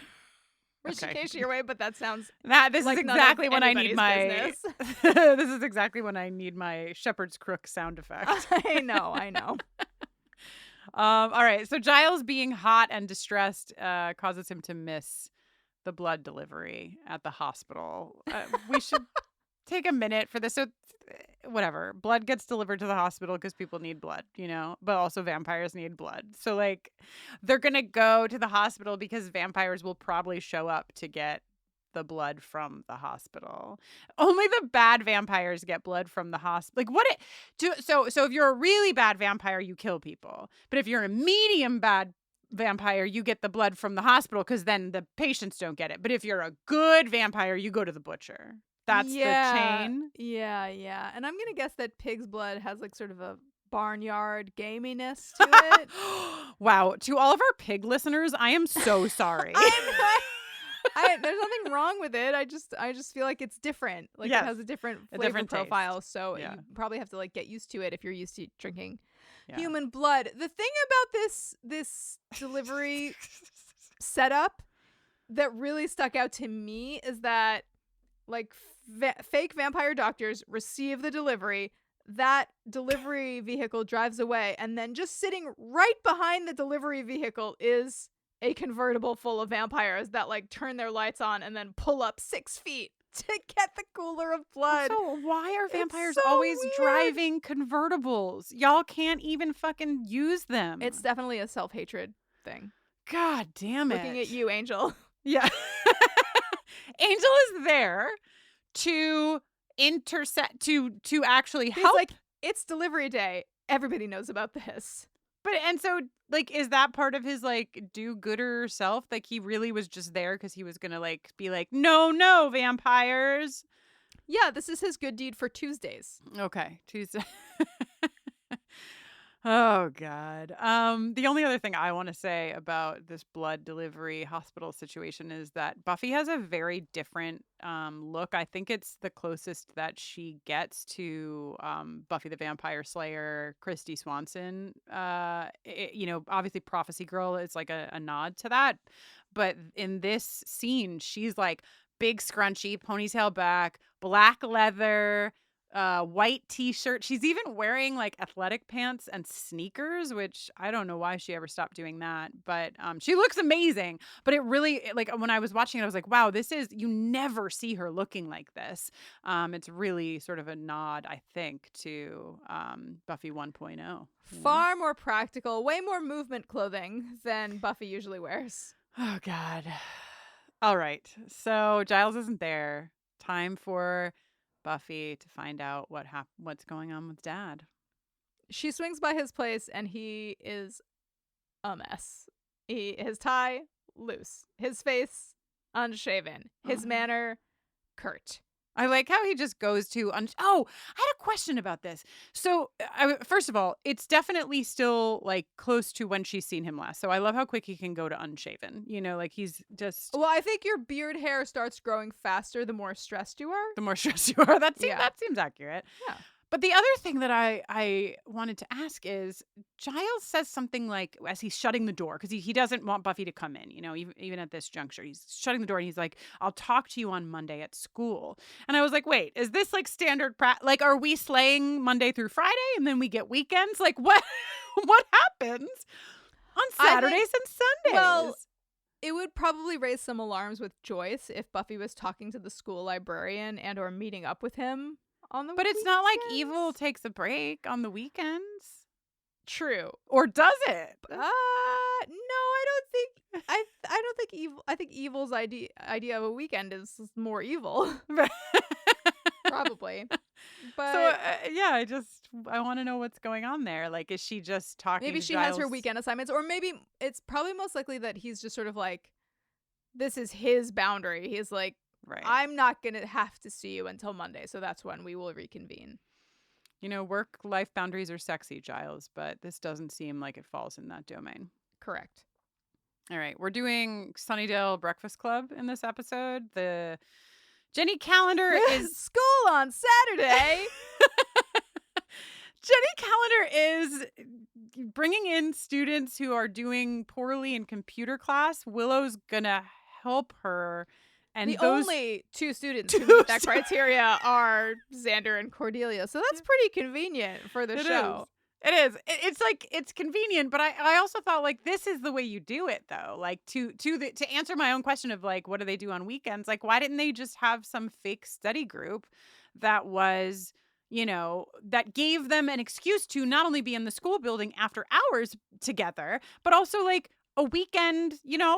HEEEEERE, but that sounds this is exactly when I need my this is exactly when I need my shepherd's crook sound effect. I know. All right, so Giles being hot and distressed causes him to miss the blood delivery at the hospital. We should take a minute for this. So whatever, blood gets delivered to the hospital because people need blood, but also vampires need blood. So they're going to go to the hospital because vampires will probably show up to get the blood from the hospital. Only the bad vampires get blood from the hospital. So if you're a really bad vampire, you kill people. But if you're a medium bad vampire, you get the blood from the hospital because then the patients don't get it. But if you're a good vampire, you go to the butcher. That's the chain. Yeah. And I'm going to guess that pig's blood has sort of a barnyard gaminess to it. Wow. To all of our pig listeners, I am so sorry. There's nothing wrong with it. I just feel like it's different. It has a different flavor profile. Taste. So you probably have to get used to it if you're used to drinking human blood. The thing about this delivery setup that really stuck out to me is that fake vampire doctors receive the delivery, that delivery vehicle drives away, and then just sitting right behind the delivery vehicle is a convertible full of vampires that turn their lights on and then pull up 6 feet to get the cooler of blood. So why are vampires always driving convertibles? Y'all can't even fucking use them. It's definitely a self-hatred thing. God damn it. Looking at you, Angel. Yeah. Angel is there to intercept, to actually help. He's it's delivery day. Everybody knows about this. But, and so, is that part of his, do-gooder self? He really was just there because he was gonna, be no, vampires. Yeah, this is his good deed for Tuesdays. Okay, Tuesday. Oh God. The only other thing I want to say about this blood delivery hospital situation is that Buffy has a very different look. I think it's the closest that she gets to Buffy the Vampire Slayer, Christy Swanson. Obviously Prophecy Girl is like a nod to that, but in this scene, she's like big scrunchy, ponytail back, black leather, white t-shirt. She's even wearing like athletic pants and sneakers, which I don't know why she ever stopped doing that, but she looks amazing. But it really, like, when I was watching it, I was like, wow, you never see her looking like this. It's really sort of a nod, I think, to Buffy 1.0. Far more practical, way more movement clothing than Buffy usually wears. Oh God. All right, so Giles isn't there. Time for Buffy to find out what's going on with Dad. She swings by his place and he is a mess. His tie loose, his face unshaven, his manner curt. I like how he just goes to I had a question about this. So first of all, it's definitely still like close to when she's seen him last. So I love how quick he can go to unshaven. Like he's just. Well, I think your beard hair starts growing faster the more stressed you are. The more stressed you are. That seems accurate. Yeah. But the other thing that I wanted to ask is Giles says something like, as he's shutting the door, because he doesn't want Buffy to come in, even at this juncture. He's shutting the door and he's like, I'll talk to you on Monday at school. And I was like, wait, is this like standard like, are we slaying Monday through Friday and then we get weekends? Like what happens on Saturdays and Sundays? Well, it would probably raise some alarms with Joyce if Buffy was talking to the school librarian and or meeting up with him. But it's not like Evil takes a break on the weekends. True. Or does it? No, I don't think. I don't think Evil. I think Evil's idea of a weekend is more evil. Probably. But so I want to know what's going on there. Like, is she just talking? Maybe she has her weekend assignments, or maybe it's probably most likely that he's just sort of like, this is his boundary. He's like, right. I'm not going to have to see you until Monday, so that's when we will reconvene. Work-life boundaries are sexy, Giles, but this doesn't seem like it falls in that domain. Correct. All right, we're doing Sunnydale Breakfast Club in this episode. The Jenny calendar is... School on Saturday! Jenny calendar is bringing in students who are doing poorly in computer class. Willow's gonna help her. And the only two students who meet that criteria are Xander and Cordelia. So that's pretty convenient for the show. It is. It's convenient, but I also thought like this is the way you do it though. Like to answer my own question of like what do they do on weekends? Like why didn't they just have some fake study group that was, that gave them an excuse to not only be in the school building after hours together, but also like a weekend,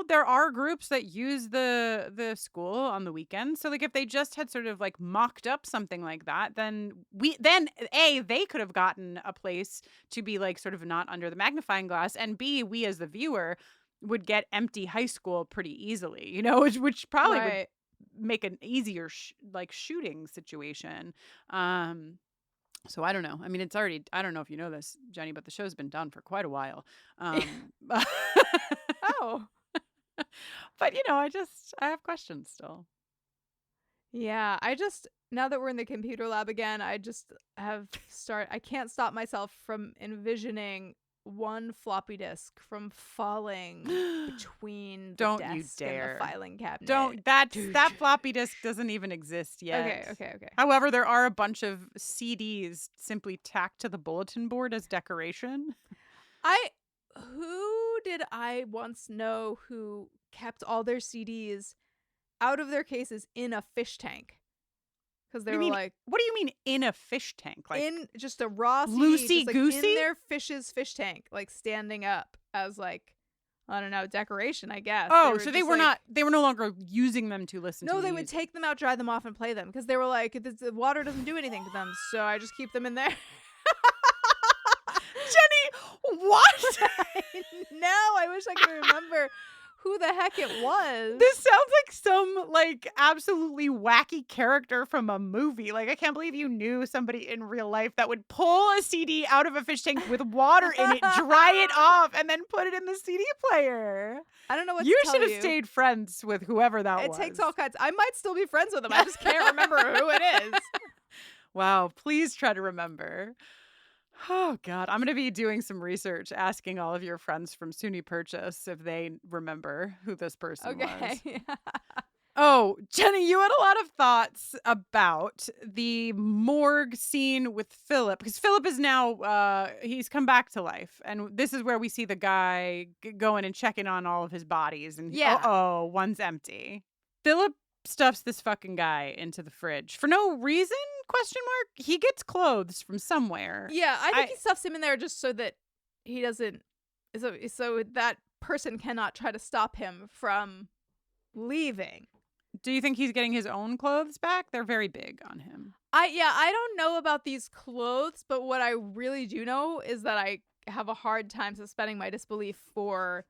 there are groups that use the school on the weekend. So like if they just had sort of like mocked up something like that, then they could have gotten a place to be like sort of not under the magnifying glass, and B, we as the viewer would get empty high school pretty easily, which probably would make an easier shooting situation. So I don't know. I mean, it's already, I don't know if you know this, Jenny, but the show's been done for quite a while. Oh. But, I have questions still. Yeah, now that we're in the computer lab again, I can't stop myself from envisioning one floppy disk from falling between the desk and the filing cabinet. That floppy disk doesn't even exist yet. Okay. However, there are a bunch of CDs simply tacked to the bulletin board as decoration. Who did I once know who kept all their CDs out of their cases in a fish tank? Because they were like, what do you mean in a fish tank? Like in just a raw CD, loosey-goosey? in their fish's fish tank, like standing up as like, I don't know, decoration, I guess. Oh, so they were no longer using them to listen to No, they would take them out, dry them off, and play them because they were like, the water doesn't do anything to them, so I just keep them in there. Jenny, what? No, I wish I could remember who the heck it was. This sounds like some like absolutely wacky character from a movie. Like, I can't believe you knew somebody in real life that would pull a CD out of a fish tank with water in it, dry it off, and then put it in the CD player. I don't know what You to tell should you. have stayed friends with whoever that It was. takes all kinds. I might still be friends with him. I just can't remember who it is. Wow, please try to remember. Oh, God. I'm going to be doing some research, asking all of your friends from SUNY Purchase if they remember who this person was. Okay. Oh, Jenny, you had a lot of thoughts about the morgue scene with Philip, because Philip is now, he's come back to life. And this is where we see the guy going and checking on all of his bodies. And Yeah. one's empty. Philip stuffs this fucking guy into the fridge for no reason? Question mark. He gets clothes from somewhere. Yeah, I think he stuffs him in there just so that he doesn't, so that person cannot try to stop him from leaving. Do you think he's getting his own clothes back? They're very big on him. I don't know about these clothes, but what I really do know is that I have a hard time suspending my disbelief for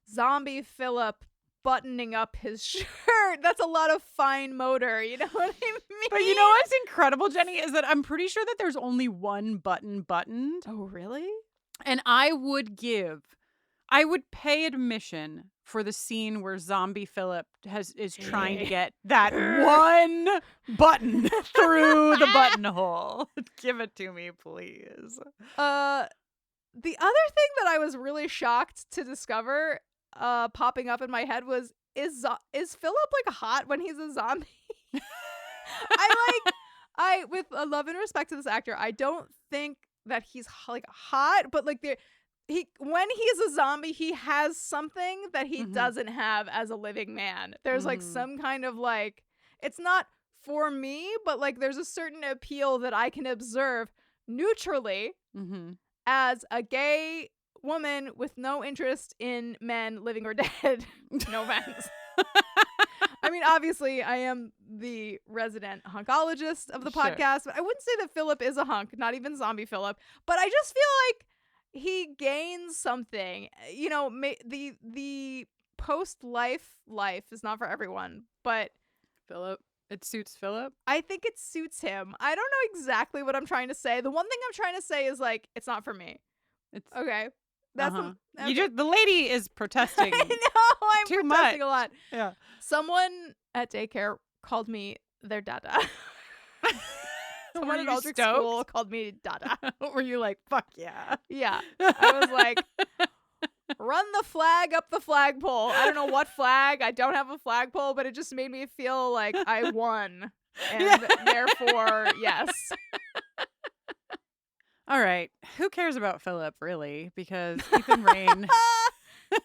zombie Philip buttoning up his shirt. That's a lot of fine motor, you know what I mean? But you know what's incredible, Jenny, is that I'm pretty sure that there's only one button buttoned. Oh, really? And I would pay admission for the scene where zombie Philip is trying to get that one button through the buttonhole. Give it to me, please. The other thing that I was really shocked to discover popping up in my head was, is Philip like hot when he's a zombie? I with a love and respect to this actor, I don't think that he's like hot, but like when he's a zombie, he has something that he doesn't have as a living man. There's like some kind of like, it's not for me, but like there's a certain appeal that I can observe neutrally as a gay woman with no interest in men, living or dead. No offense. I mean, obviously, I am the resident hunkologist of the podcast, but I wouldn't say that Philip is a hunk, not even zombie Philip. But I just feel like he gains something. You know, the post-life life is not for everyone, but Philip. It suits Philip? I think it suits him. I don't know exactly what I'm trying to say. The one thing I'm trying to say is like, it's not for me. It's okay. That's the lady is protesting. I know, I'm too protesting much. a lot. Yeah. Someone at daycare called me their dada. Someone at Aldrich School called me dada. Were you like, fuck yeah? Yeah. I was like, run the flag up the flagpole. I don't know what flag. I don't have a flagpole, but it just made me feel like I won. And therefore, yes. All right. Who cares about Philip, really? Because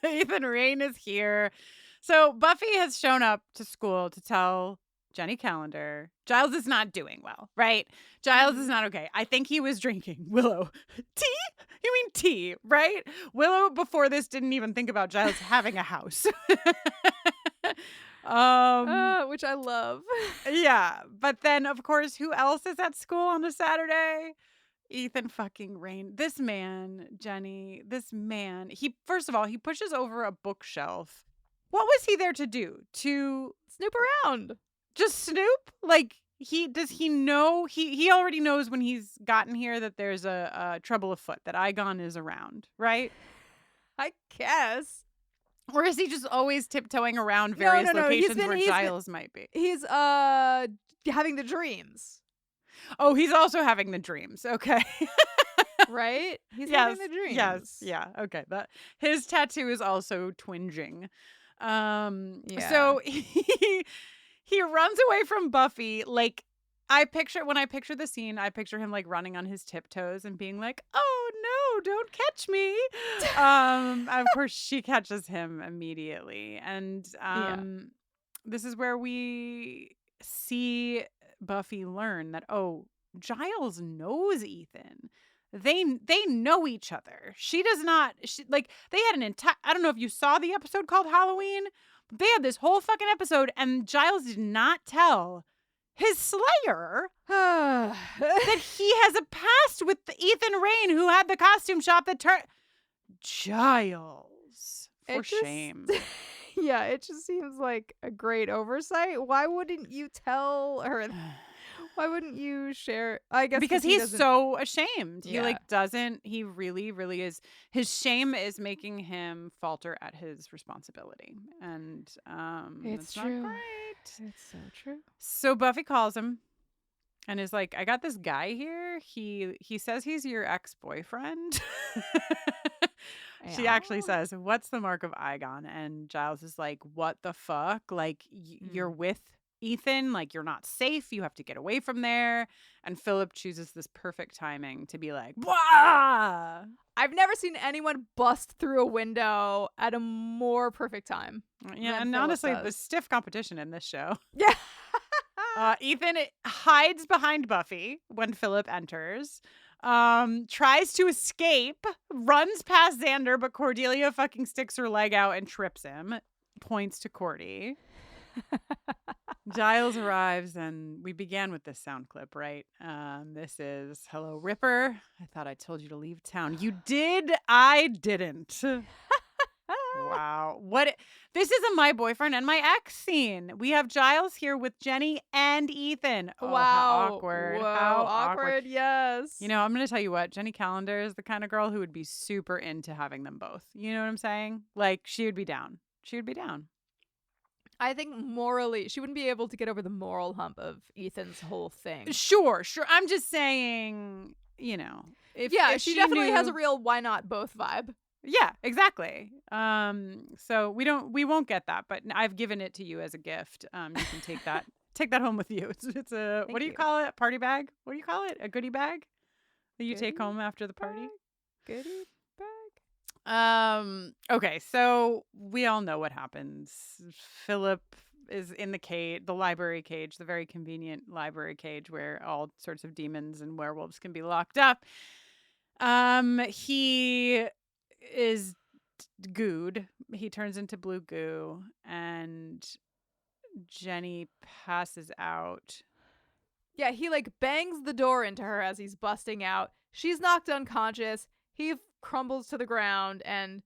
Ethan Rayne is here. So Buffy has shown up to school to tell Jenny Calendar Giles is not doing well, right? Giles is not okay. I think he was drinking Willow tea. You mean tea, right? Willow before this didn't even think about Giles having a house. Which I love. Yeah. But then, of course, who else is at school on a Saturday? Ethan fucking Rayne. This man, Jenny, he, first of all, he pushes over a bookshelf. What was he there to do? To snoop around. Just snoop? Like, does he know? He already knows when he's gotten here that there's a trouble afoot, that Eyghon is around, right? I guess. Or is he just always tiptoeing around various locations where Giles might be? He's having the dreams. Oh, he's also having the dreams. Okay. Right? He's having the dreams. Yes. Yeah. Okay. His tattoo is also twinging. So he runs away from Buffy. Like, when I picture the scene, I picture him like running on his tiptoes and being like, "Oh no, don't catch me." Of course she catches him immediately. And this is where we see Buffy learn that, oh, Giles knows Ethan. They know each other. She does not. They had an entire. I don't know if you saw the episode called Halloween. But they had this whole fucking episode, and Giles did not tell his Slayer that he has a past with Ethan Rayne, who had the costume shop that turned Giles. For shame. Yeah, it just seems like a great oversight. Why wouldn't you tell her? Why wouldn't you share? I guess because he he's doesn't. so ashamed. He Yeah. like doesn't. He really, really is. His shame is making him falter at his responsibility, and It's not true. great. It's so true. So Buffy calls him and is like, "I got this guy here. He says he's your ex-boyfriend." She actually says, "What's the mark of Eyghon?" And Giles is like, "What the fuck? Like you're with Ethan, like you're not safe. You have to get away from there." And Philip chooses this perfect timing to be like, "Wah!" I've never seen anyone bust through a window at a more perfect time. Yeah, than and Philip honestly, does. the stiff competition in this show. Yeah. Ethan hides behind Buffy when Philip enters, tries to escape, runs past Xander, but Cordelia fucking sticks her leg out and trips him, points to Cordy. Giles arrives, and we began with this sound clip, right? This is, "Hello, Ripper. I thought I told you to leave town. You did. I didn't." Wow. This is a my boyfriend and my ex scene. We have Giles here with Jenny and Ethan. Oh, Wow. how awkward. Whoa, How awkward. Yes. You know, I'm going to tell you what, Jenny Calendar is the kind of girl who would be super into having them both. You know what I'm saying? Like, she would be down. She would be down. I think morally, she wouldn't be able to get over the moral hump of Ethan's whole thing. Sure. I'm just saying, you know. If she definitely has a knew- real why not both vibe. Yeah, exactly. So we won't get that, but I've given it to you as a gift. You can take that home with you. It's a what do you call it? A party bag? What do you call it? A goodie bag that you take home after the party? Goodie bag. Okay, so we all know what happens. Philip is in the library cage, the very convenient library cage where all sorts of demons and werewolves can be locked up. He is gooed. He turns into blue goo, and Jenny passes out. Yeah, he like bangs the door into her as he's busting out. She's knocked unconscious. He crumbles to the ground and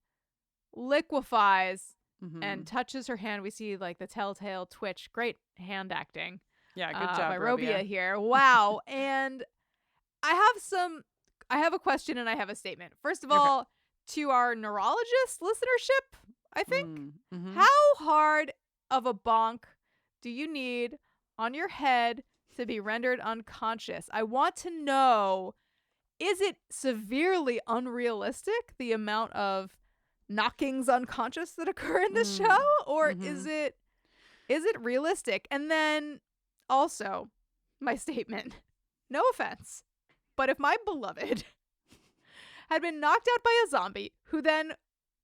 liquefies and touches her hand. We see like the telltale twitch. Great hand acting. Yeah, good job, by Robia. Robia here. Wow. And I have a question and I have a statement. First of all, to our neurologist listenership, I think, how hard of a bonk do you need on your head to be rendered unconscious? I want to know, is it severely unrealistic, the amount of knockings unconscious that occur in this show? Or is it realistic? And then also, my statement, no offense, but if my beloved had been knocked out by a zombie who then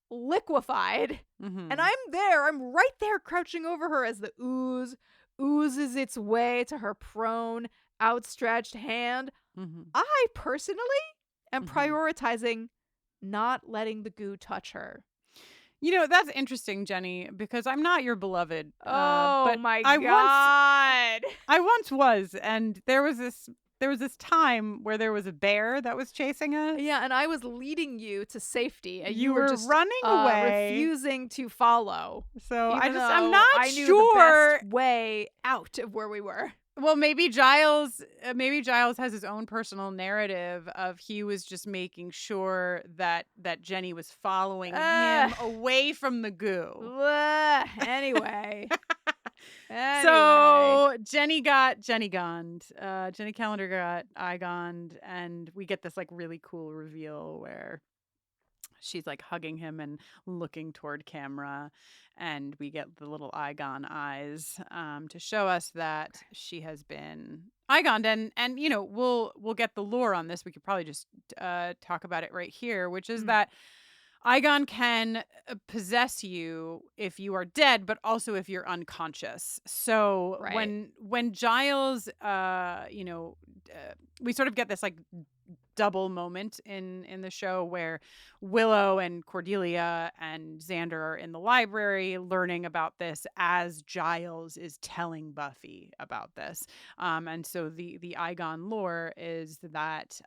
liquefied, and I'm right there crouching over her as the ooze oozes its way to her prone, outstretched hand, I personally am prioritizing not letting the goo touch her. You know, that's interesting, Jenny, because I'm not your beloved. Oh but my I God. I once was, and there was this time where there was a bear that was chasing us. Yeah, and I was leading you to safety, and You were were just running away, refusing to follow. So I'm not I knew sure the best way out of where we were. Well, maybe Giles has his own personal narrative of he was just making sure that Jenny was following him away from the goo. Anyway. So Jenny got Jenny-goned. Jenny Calendar got Eyghoned, and we get this like really cool reveal where she's like hugging him and looking toward camera, and we get the little Eyghon eyes to show us that she has been Eyghoned. And you know, we'll get the lore on this. We could probably just talk about it right here, which is that Eyghon can possess you if you are dead, but also if you're unconscious. So when Giles, we sort of get this like double moment in the show where Willow and Cordelia and Xander are in the library learning about this as Giles is telling Buffy about this. And so the Eyghon lore is that,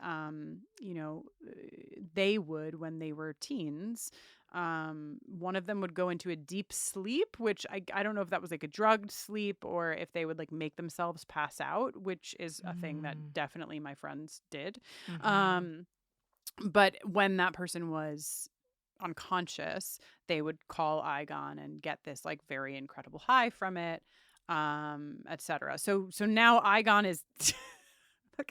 they would, when they were teens, one of them would go into a deep sleep, which I don't know if that was like a drugged sleep or if they would like make themselves pass out, which is a thing that definitely my friends did. But when that person was unconscious, they would call Eyghon and get this like very incredible high from it, etc. So now Eyghon is like,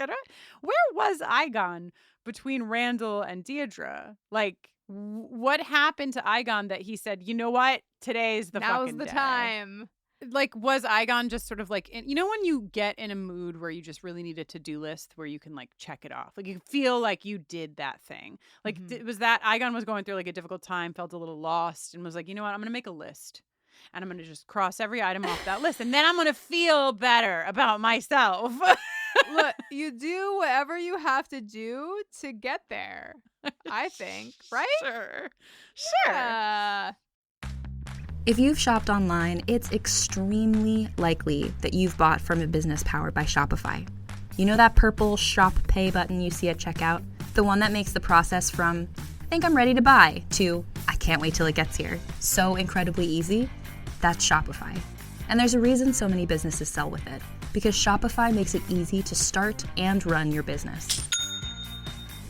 where was Eyghon between Randall and Diedre? Like, what happened to Eyghon that he said, you know what, today's the Now's fucking the day? time. Like, was Eyghon just sort of like, you know, when you get in a mood where you just really need a to-do list where you can like check it off, like you feel like you did that thing. Like, was that Eyghon was going through like a difficult time, felt a little lost, and was like, you know what, I'm gonna make a list. And I'm going to just cross every item off that list. And then I'm going to feel better about myself. Look, you do whatever you have to do to get there, I think, right? Sure. Yeah. If you've shopped online, it's extremely likely that you've bought from a business powered by Shopify. You know that purple Shop Pay button you see at checkout? The one that makes the process from, I think I'm ready to buy, to, I can't wait till it gets here, so incredibly easy? That's Shopify. And there's a reason so many businesses sell with it, because Shopify makes it easy to start and run your business.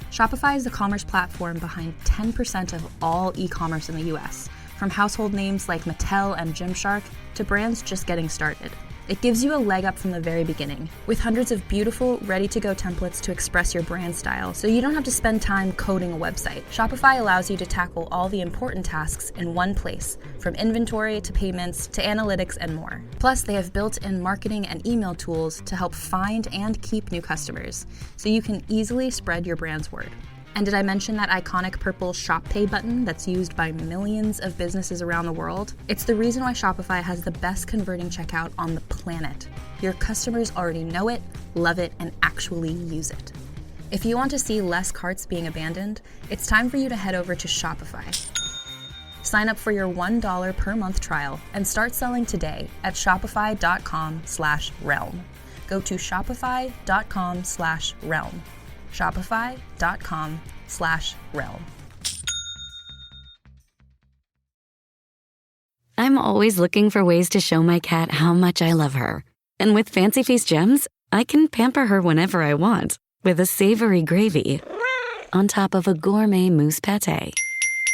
Shopify is the commerce platform behind 10% of all e-commerce in the US, from household names like Mattel and Gymshark to brands just getting started. It gives you a leg up from the very beginning, with hundreds of beautiful, ready-to-go templates to express your brand style, so you don't have to spend time coding a website. Shopify allows you to tackle all the important tasks in one place, from inventory to payments to analytics and more. Plus, they have built-in marketing and email tools to help find and keep new customers, so you can easily spread your brand's word. And did I mention that iconic purple Shop Pay button that's used by millions of businesses around the world? It's the reason why Shopify has the best converting checkout on the planet. Your customers already know it, love it, and actually use it. If you want to see less carts being abandoned, it's time for you to head over to Shopify. Sign up for your $1 per month trial and start selling today at shopify.com/realm. Go to shopify.com/realm. Shopify.com/realm. I'm always looking for ways to show my cat how much I love her. And with Fancy Feast gems, I can pamper her whenever I want with a savory gravy on top of a gourmet mousse pâté.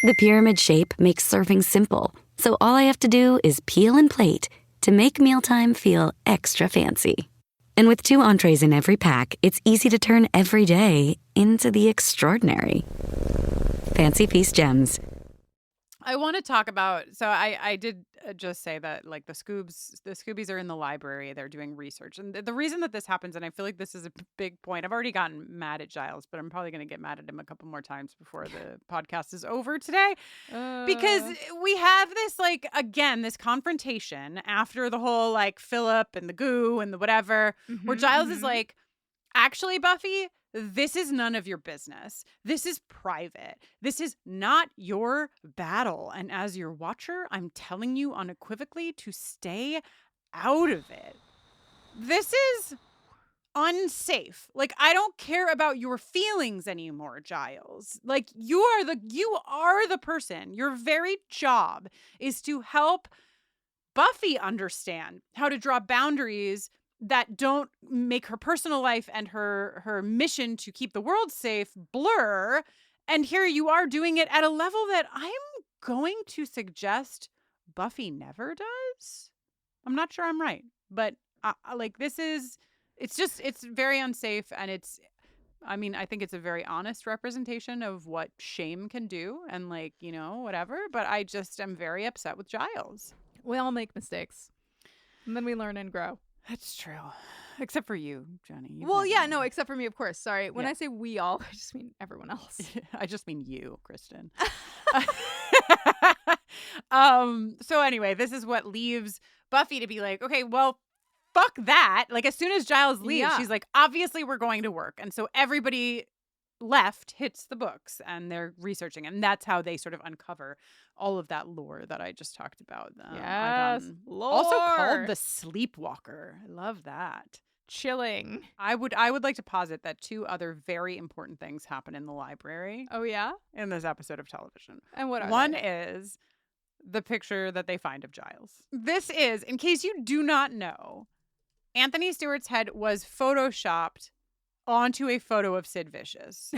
The pyramid shape makes serving simple, so all I have to do is peel and plate to make mealtime feel extra fancy. And with 2 entrees in every pack, it's easy to turn every day into the extraordinary. Fancy Feast gems. I want to talk about, so I did just say that like the Scoobies are in the library, they're doing research. And the reason that this happens, and I feel like this is a big point, I've already gotten mad at Giles, but I'm probably going to get mad at him a couple more times before the podcast is over today. Because we have this like, again, this confrontation after the whole like Philip and the goo and the whatever, where Giles is like, actually, Buffy, this is none of your business. This is private. This is not your battle. And as your watcher, I'm telling you unequivocally to stay out of it. This is unsafe. Like, I don't care about your feelings anymore, Giles. Like, you are the person. Your very job is to help Buffy understand how to draw boundaries that don't make her personal life and her mission to keep the world safe blur. And here you are doing it at a level that I'm going to suggest Buffy never does. I'm not sure I'm right, but like it's very unsafe. And I think it's a very honest representation of what shame can do and like, you know, whatever. But I just am very upset with Giles. We all make mistakes. And then we learn and grow. That's true. Except for you, Johnny. Well, yeah, no, except for me, of course. Sorry. When I say we all, I just mean everyone else. I just mean you, Kristin. So anyway, this is what leaves Buffy to be like, okay, well, fuck that. Like, as soon as Giles leaves, she's like, obviously we're going to work. And so everybody left hits the books and they're researching. And that's how they sort of uncover all of that lore that I just talked about. Yes, lore. Also called the Sleepwalker. I love that. chilling. I would like to posit that 2 other very important things happen in the library Oh, yeah? in this episode of television. And what are One they? is the picture that they find of Giles. This is, in case you do not know, Anthony Stewart's head was photoshopped onto a photo of Sid Vicious.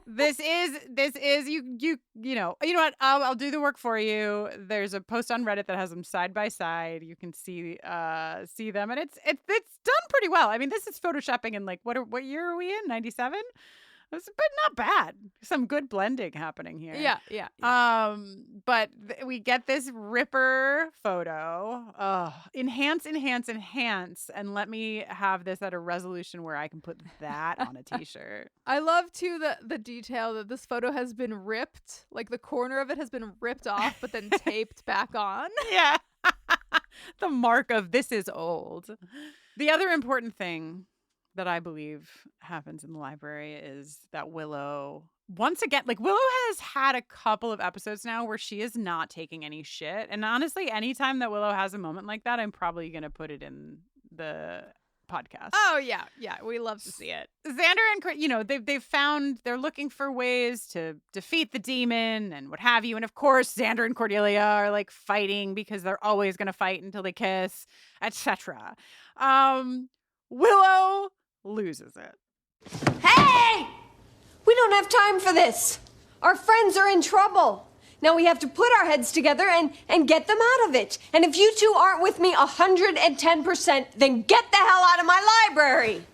This is you know what, I'll do the work for you. There's a post on Reddit that has them side by side. You can see them, and it's done pretty well. I mean, this is photoshopping in like what year are we in? 97? But not bad. Some good blending happening here. Yeah. But we get this ripper photo. Enhance, and let me have this at a resolution where I can put that on a t-shirt. I love, too, the detail that this photo has been ripped. Like, the corner of it has been ripped off, but then taped back on. Yeah. The mark of this is old. The other important thing that I believe happens in the library is that Willow, once again, like Willow has had a couple of episodes now where she is not taking any shit. And honestly, anytime that Willow has a moment like that, I'm probably going to put it in the podcast. Oh, yeah. We love to see it. Xander and, they're looking for ways to defeat the demon and what have you. And of course, Xander and Cordelia are like fighting because they're always going to fight until they kiss, etc. Willow loses it. Hey! We don't have time for this. Our friends are in trouble. Now we have to put our heads together and get them out of it. And if you 2 aren't with me 110%, then get the hell out of my library.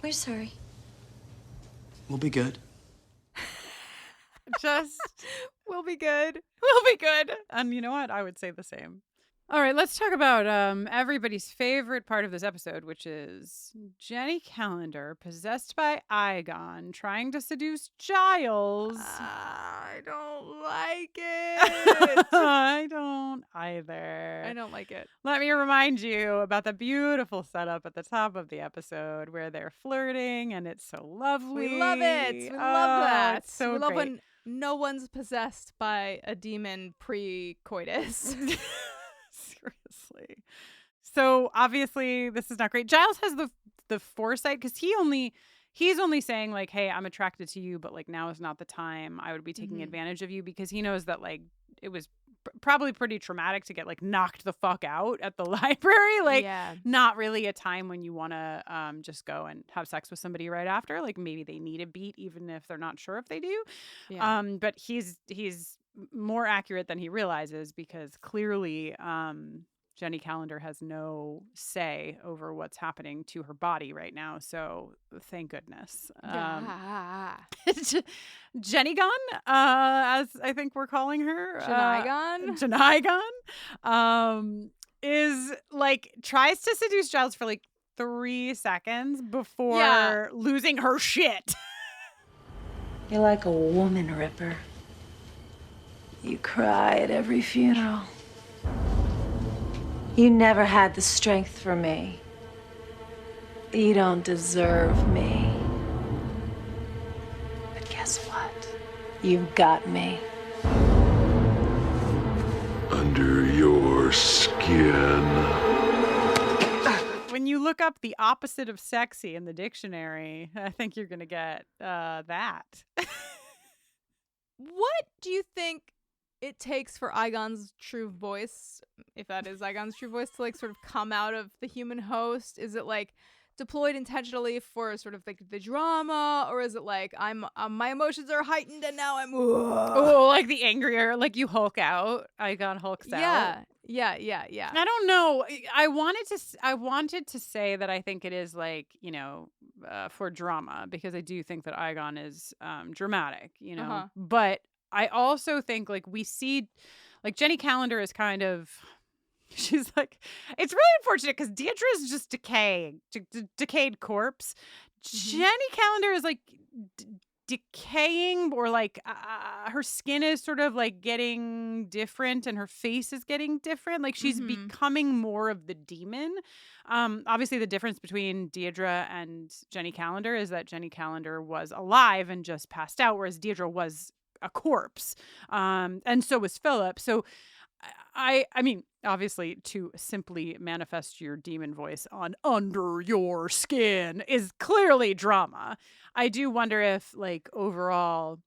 We're sorry. We'll be good. Just, We'll be good. we'll be good. And you know what? I would say the same. All right, let's talk about everybody's favorite part of this episode, which is Jenny Calendar possessed by Eyghon trying to seduce Giles. I don't like it. I don't either. I don't like it. Let me remind you about the beautiful setup at the top of the episode where they're flirting and it's so lovely. We love it. We love that. It's so we love great. when no one's possessed by a demon pre-coitus. Seriously. So obviously this is not great. Giles has the foresight because he's only saying like, hey, I'm attracted to you, but like now is not the time. I would be taking advantage of you, because he knows that like it was probably pretty traumatic to get like knocked the fuck out at the library. Like not really a time when you want to just go and have sex with somebody right after. Like maybe they need a beat even if they're not sure if they do. Yeah. But he's more accurate than he realizes, because clearly Jenny Calendar has no say over what's happening to her body right now. So thank goodness. Jenny Gun, as I think we're calling her. Eyghon, is like tries to seduce Giles for like 3 seconds before losing her shit. You're like a woman, Ripper. You cry at every funeral. You never had the strength for me. You don't deserve me. But guess what? You've got me. Under your skin. When you look up the opposite of sexy in the dictionary, I think you're going to get that. What do you think it takes for Eyghon's true voice, if that is Eyghon's true voice, to like sort of come out of the human host? Is it like deployed intentionally for sort of like the drama, or is it like I'm my emotions are heightened and now I'm like the angrier, like you Hulk out, Eyghon hulks out. Yeah. I don't know. I wanted to say that I think it is like, for drama, because I do think that Eyghon is dramatic, but I also think like we see like Jenny Calendar is kind of, she's like, it's really unfortunate because Diedre is just decayed corpse. Jenny Calendar is like decaying, or like her skin is sort of like getting different and her face is getting different. Like she's becoming more of the demon. Obviously the difference between Diedre and Jenny Calendar is that Jenny Calendar was alive and just passed out, whereas Diedre was a corpse. And so was Philip. So I mean, obviously to simply manifest your demon voice on under your skin is clearly drama. I do wonder if, like, overall,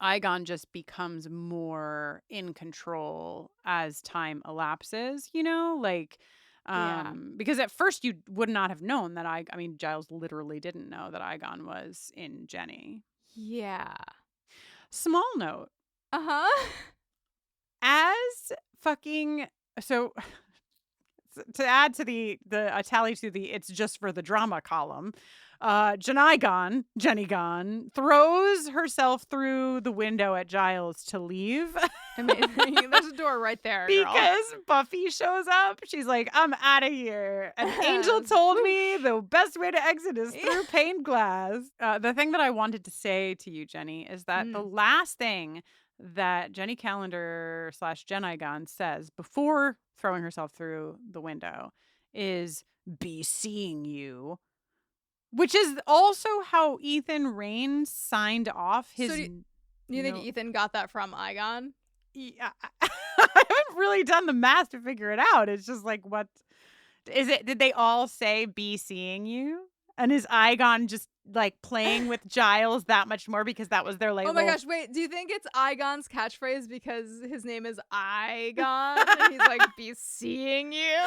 Eyghon just becomes more in control as time elapses, you know? Like, Yeah. because at first you would not have known that I mean, Giles literally didn't know that Eyghon was in Jenny. Yeah. Small note. Uh-huh. As fucking so to add to the a tally to the it's just for the drama column, Jenny Gone throws herself through the window at Giles to leave. Amazing. There's a door right there, girl. Because Buffy shows up. She's like, I'm out of here. And Angel told me the best way to exit is through pane glass. The thing that I wanted to say to you, Jenny, is that the last thing that Jenny Calendar / Jen Eyghon says before throwing herself through the window is be seeing you, which is also how Ethan Rayne signed off his. So you think Ethan got that from Eyghon? Yeah, I haven't really done the math to figure it out. It's just like, what is it? Did they all say be seeing you? And is Eyghon just like playing with Giles that much more because that was their like? Oh my gosh! Wait, do you think it's Eyghon's catchphrase because his name is Eyghon and he's like be seeing you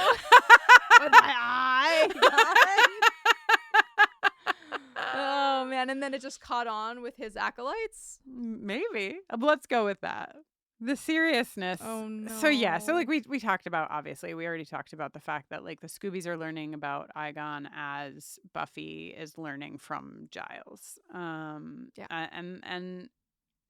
with my Eyghon? Oh man! And then it just caught on with his acolytes. Maybe. Let's go with that. The seriousness. Oh no. So yeah, so like we talked about, obviously we already talked about the fact that like the Scoobies are learning about Eyghon as Buffy is learning from Giles. Yeah. And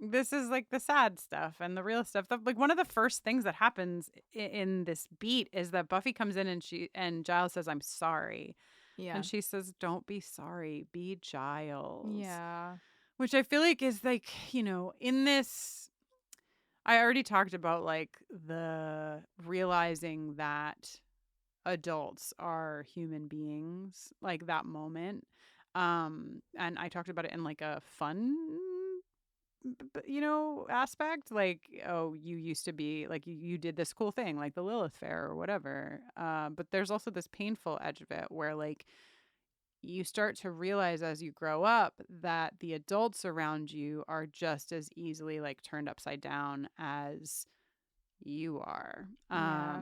this is like the sad stuff and the real stuff. Like one of the first things that happens in this beat is that Buffy comes in and Giles says, I'm sorry. Yeah. And she says, don't be sorry, be Giles. Yeah. Which I feel like is like, you know, in this, I already talked about like the realizing that adults are human beings, like that moment. And I talked about it in like a fun, you know, aspect. Like, oh, you used to be like, you did this cool thing, like the Lilith Fair or whatever. But there's also this painful edge of it where like, you start to realize as you grow up that the adults around you are just as easily like turned upside down as you are. Yeah.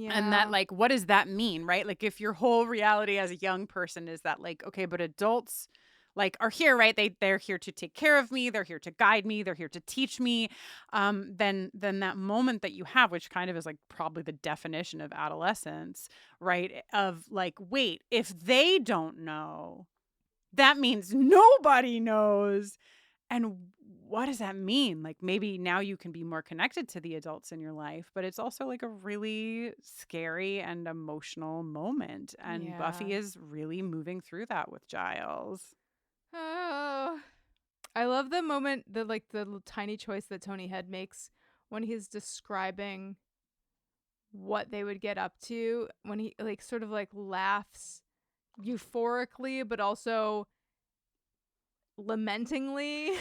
And that like, what does that mean, right? Like if your whole reality as a young person is that like, okay, but adults like are here, right? They're here to take care of me. They're here to guide me. They're here to teach me. Then that moment that you have, which kind of is like probably the definition of adolescence, right? Of like, wait, if they don't know, that means nobody knows. And what does that mean? Like maybe now you can be more connected to the adults in your life, but it's also like a really scary and emotional moment. And Buffy is really moving through that with Giles. Oh, I love the moment, the little tiny choice that Tony Head makes when he's describing what they would get up to, when he like sort of like laughs euphorically but also lamentingly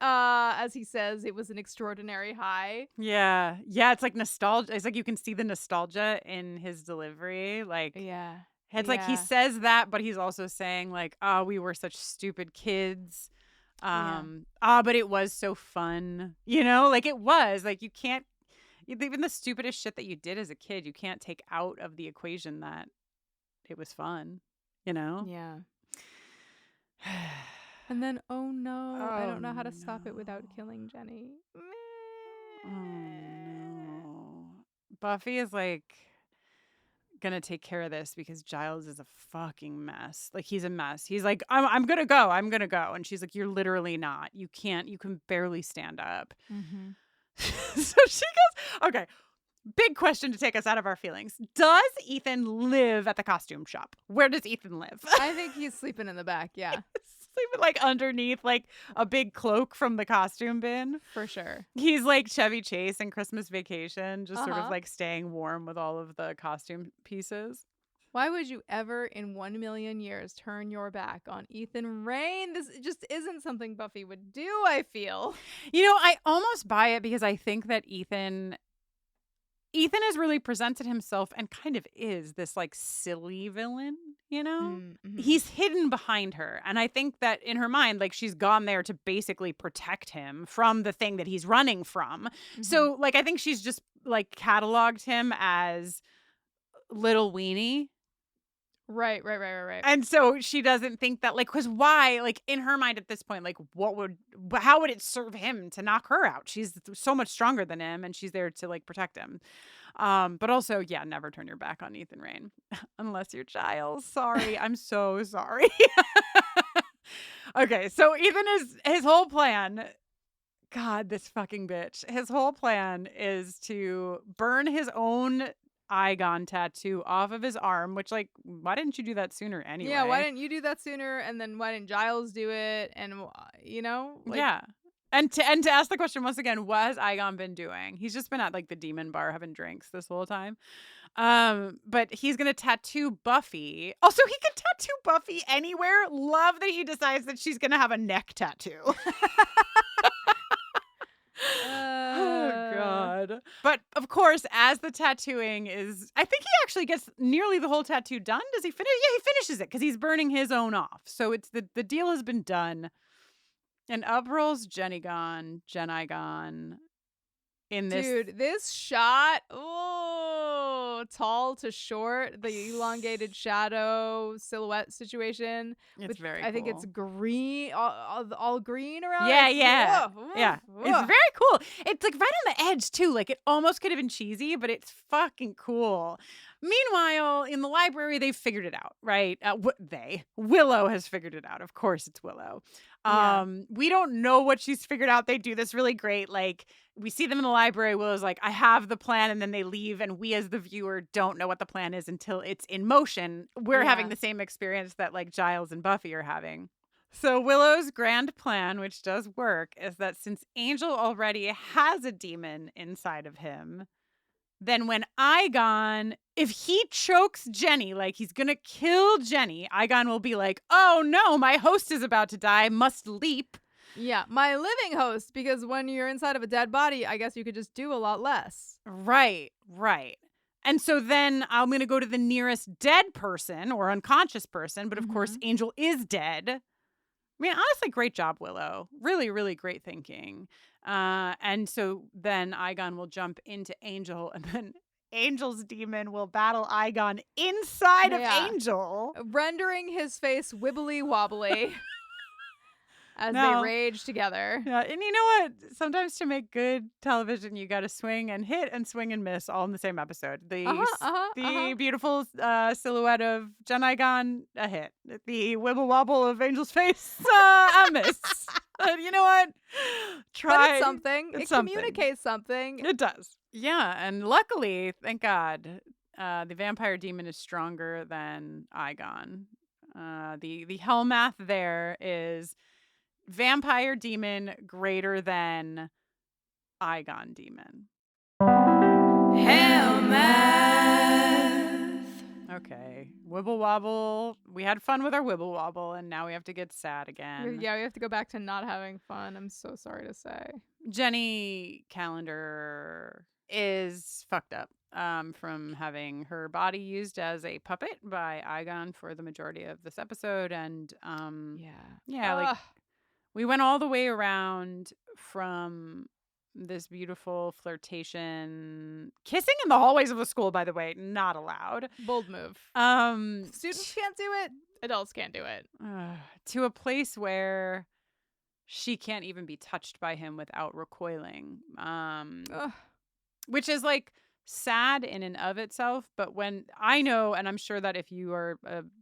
as he says it was an extraordinary high. Yeah, it's like nostalgia. It's like you can see the nostalgia in his delivery. Like, yeah, it's like he says that, but he's also saying like, oh, we were such stupid kids. But it was so fun, you know, like it was like, you can't, even the stupidest shit that you did as a kid, you can't take out of the equation that it was fun, you know? Yeah. And then, oh no, I don't know how to stop it without killing Jenny. Oh no. Buffy is like gonna take care of this because Giles is a fucking mess. Like he's a mess. He's like, I'm gonna go. And she's like, you're literally not. You can barely stand up. Mm-hmm. So she goes, okay, big question to take us out of our feelings. Does Ethan live at the costume shop? Where does Ethan live? I think he's sleeping in the back, yeah. Sleeping like underneath like a big cloak from the costume bin. For sure. He's like Chevy Chase in Christmas Vacation, just sort of like staying warm with all of the costume pieces. Why would you ever in 1 million years turn your back on Ethan Rayne? This just isn't something Buffy would do, I feel. You know, I almost buy it because I think that Ethan Ethan has really presented himself and kind of is this like silly villain, you know? Mm-hmm. He's hidden behind her. And I think that in her mind, like she's gone there to basically protect him from the thing that he's running from. Mm-hmm. So like I think she's just like cataloged him as little weenie. Right. And so she doesn't think that, like, because why, like, in her mind at this point, like, how would it serve him to knock her out? She's so much stronger than him, and she's there to, like, protect him. But also, yeah, never turn your back on Ethan Rayne, unless you're Giles. Sorry. I'm so sorry. Okay, so Ethan his whole plan, God, this fucking bitch, his whole plan is to burn his own Eyghon tattoo off of his arm, which, like, why didn't you do that sooner anyway? Yeah, why didn't you do that sooner? And then why didn't Giles do it? And, you know? Like, yeah. And to ask the question once again, what has Eyghon been doing? He's just been at, like, the demon bar having drinks this whole time. But he's going to tattoo Buffy. Also, he could tattoo Buffy anywhere. Love that he decides that she's going to have a neck tattoo. Oh, God. But, of course, as the tattooing is... I think he actually gets nearly the whole tattoo done. Does he finish? Yeah, he finishes it because he's burning his own off. So it's the deal has been done. And up rolls Jen Eyghon in this... Dude, this shot... Oh, tall to short. The elongated shadow silhouette situation. It's very cool. I think it's green, all green around. Yeah, it. yeah. Woof, Yeah. woof. It's very cool. It's like right on the edge too. Like it almost could have been cheesy, but it's fucking cool. Meanwhile, in the library, they've figured it out, right? Willow has figured it out. Of course, it's Willow. We don't know what she's figured out. They do this really great. Like we see them in the library. Willow's like, I have the plan, and then they leave, and we as the viewer don't know what the plan is until it's in motion. We're having the same experience that like Giles and Buffy are having. So Willow's grand plan, which does work, is that since Angel already has a demon inside of him, then when Eyghon, if he chokes Jenny, like he's going to kill Jenny, Eyghon will be like, oh no, my host is about to die, must leap. Yeah, my living host, because when you're inside of a dead body, I guess you could just do a lot less. Right. And so then I'm going to go to the nearest dead person or unconscious person, but of course Angel is dead. I mean, honestly, great job, Willow. Really, really great thinking. And so then Eyghon will jump into Angel, and then Angel's demon will battle Eyghon inside of Angel, rendering his face wibbly wobbly as they rage together. Yeah, and you know what? Sometimes to make good television, you got to swing and hit and swing and miss all in the same episode. The beautiful silhouette of Jen Eyghon, a hit. The wibble wobble of Angel's face, a miss. You know what? But it's something. It communicates something. It does. Yeah, and luckily, thank God, the vampire demon is stronger than Eyghon. The hell math there is vampire demon greater than Eyghon demon. Hell math. Okay, wibble wobble. We had fun with our wibble wobble, and now we have to get sad again. Yeah, we have to go back to not having fun. I'm so sorry to say. Jenny Calendar is fucked up from having her body used as a puppet by Eyghon for the majority of this episode, and like we went all the way around from this beautiful flirtation, kissing in the hallways of the school, by the way, not allowed. Bold move. Students can't do it. Adults can't do it. To a place where she can't even be touched by him without recoiling. Which is like sad in and of itself. But when I know, and I'm sure that if you are,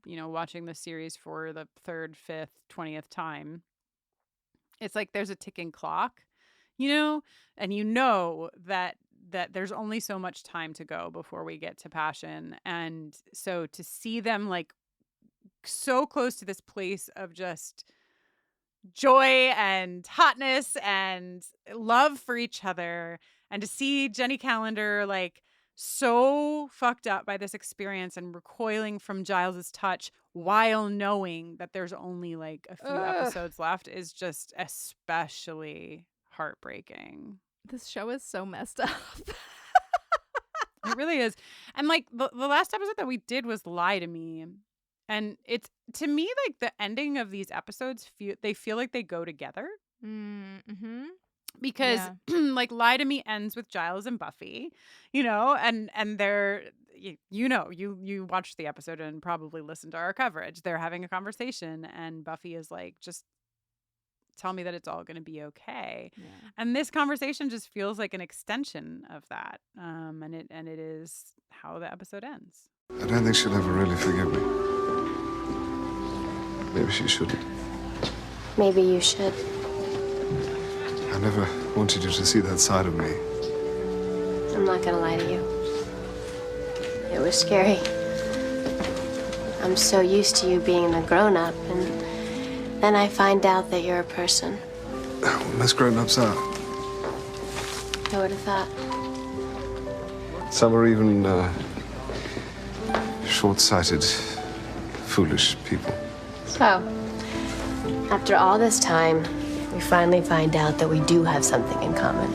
watching the series for the 3rd, 5th, 20th time, it's like there's a ticking clock. And that there's only so much time to go before we get to passion. And so to see them like so close to this place of just joy and hotness and love for each other, and to see Jenny Calendar like so fucked up by this experience and recoiling from Giles's touch while knowing that there's only like a few episodes left is just especially heartbreaking. This show is so messed up. It really is. And like the last episode that we did was Lie to Me. And it's, to me, like the ending of these episodes feel like they go together. Mm-hmm. Because like Lie to Me ends with Giles and Buffy, and they're, you watched the episode and probably listened to our coverage. They're having a conversation and Buffy is like, just tell me that it's all going to be okay. Yeah. And this conversation just feels like an extension of that. And it is how the episode ends. I don't think she'll ever really forgive me. Maybe she shouldn't. Maybe you should. I never wanted you to see that side of me. I'm not gonna lie to you. It was scary. I'm so used to you being the grown-up, and then I find out that you're a person. Well, most grown-ups are. I would have thought. Some are even short-sighted, foolish people. So, after all this time, we finally find out that we do have something in common.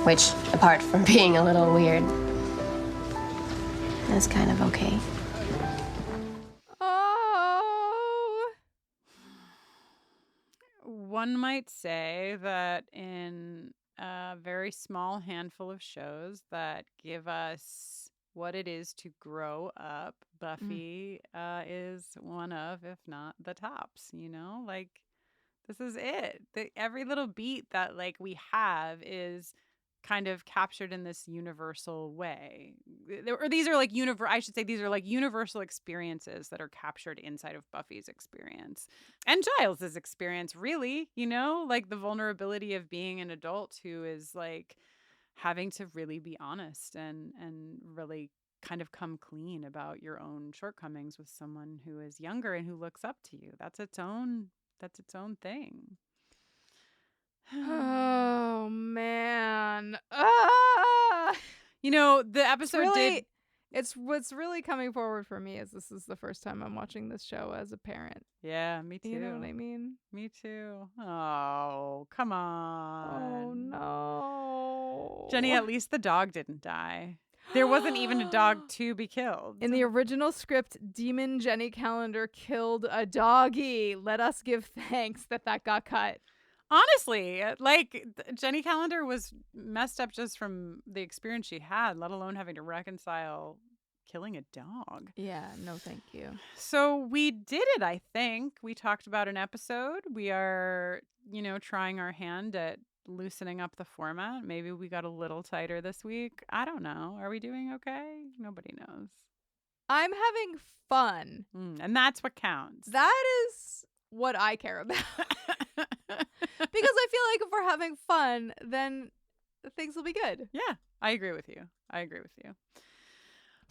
Which, apart from being a little weird, is kind of okay. Oh. One might say that in a very small handful of shows that give us what it is to grow up, Buffy is one of, if not the tops, like this is it. Every little beat that like we have is kind of captured in this universal way. Or these are like these are like universal experiences that are captured inside of Buffy's experience. And Giles's experience, really, like the vulnerability of being an adult who is like having to really be honest and really kind of come clean about your own shortcomings with someone who is younger and who looks up to you. That's its own thing. Oh man. The episode what's really coming forward for me is this is the first time I'm watching this show as a parent. Yeah, me too. You know what I mean? Me too. Oh, come on. Oh no. Jenny, at least the dog didn't die. There wasn't even a dog to be killed. In the original script, Demon Jenny Calendar killed a doggy. Let us give thanks that got cut. Honestly, like Jenny Calendar was messed up just from the experience she had, let alone having to reconcile killing a dog. Yeah, no thank you. So we did it, I think. We talked about an episode. We are, trying our hand at loosening up the format. Maybe we got a little tighter this week. I don't know. Are we doing okay? Nobody knows. I'm having fun. And that's what counts. That is what I care about. Because I feel like if we're having fun, then things will be good. Yeah, I agree with you.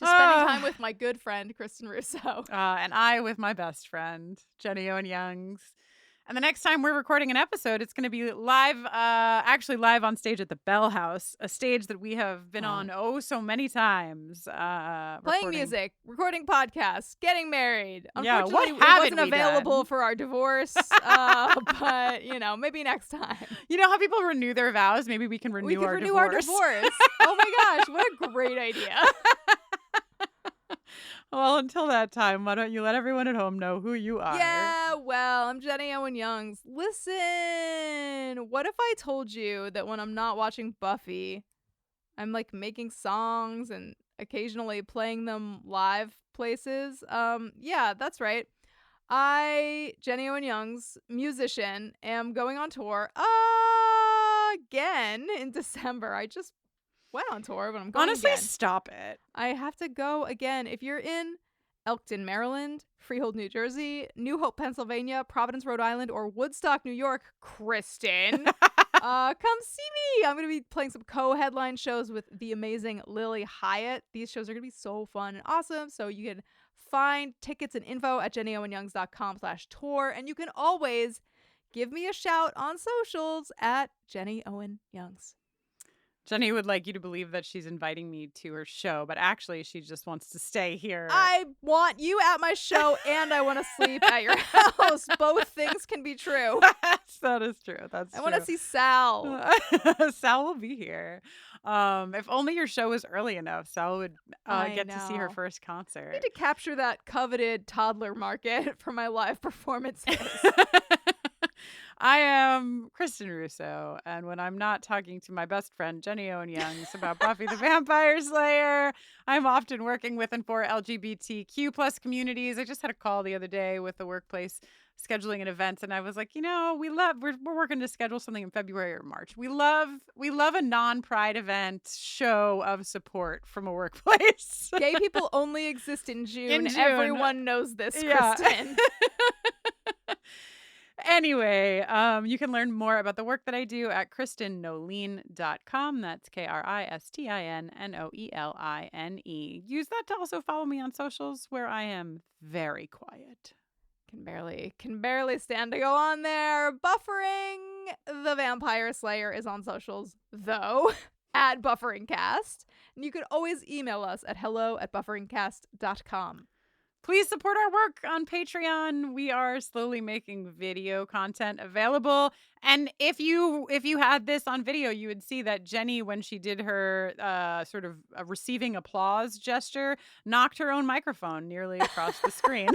Just spending time with my good friend, Kristin Russo. And I with my best friend, Jenny Owen Youngs. And the next time we're recording an episode, it's going to be live on stage at the Bell House, a stage that we have been on so many times. Playing music, recording podcasts, getting married. Yeah, unfortunately, it wasn't available for our divorce, but, maybe next time. You know how people renew their vows? Maybe we can renew our divorce. Oh my gosh, what a great idea. Well, until that time, why don't you let everyone at home know who you are? Yeah, well, I'm Jenny Owen Youngs. Listen, what if I told you that when I'm not watching Buffy, I'm like making songs and occasionally playing them live places? Yeah, that's right. I, Jenny Owen Youngs, musician, am going on tour again in December. I just went on tour, but I'm going Honestly, again. Stop it. I have to go again. If you're in Elkton, Maryland, Freehold, New Jersey, New Hope, Pennsylvania, Providence, Rhode Island, or Woodstock, New York, Kristin, come see me. I'm going to be playing some co-headline shows with the amazing Lily Hyatt. These shows are going to be so fun and awesome. So you can find tickets and info at jennyowenyoungs.com/tour. And you can always give me a shout on socials at Jenny Owen Youngs. Jenny would like you to believe that she's inviting me to her show, but actually she just wants to stay here. I want you at my show and I want to sleep at your house. Both things can be true. That is true. That's true. I want to see Sal. Sal will be here. If only your show was early enough, Sal would get to see her first concert. I need to capture that coveted toddler market for my live performances. I am Kristin Russo, and when I'm not talking to my best friend Jenny Owen Youngs about Buffy the Vampire Slayer, I'm often working with and for LGBTQ plus communities. I just had a call the other day with the workplace scheduling an event, and I was like, we're working to schedule something in February or March. We love a non-pride event show of support from a workplace. Gay people only exist in June. Everyone knows this, Kristin. Anyway, you can learn more about the work that I do at KristinNoeline.com. That's KristinNoeline. Use that to also follow me on socials, where I am very quiet. Can barely stand to go on there. Buffering the Vampire Slayer is on socials, though, at BufferingCast. And you can always email us at hello@bufferingcast.com. Please support our work on Patreon. We are slowly making video content available. And if you had this on video, you would see that Jenny, when she did her sort of receiving applause gesture, knocked her own microphone nearly across the screen.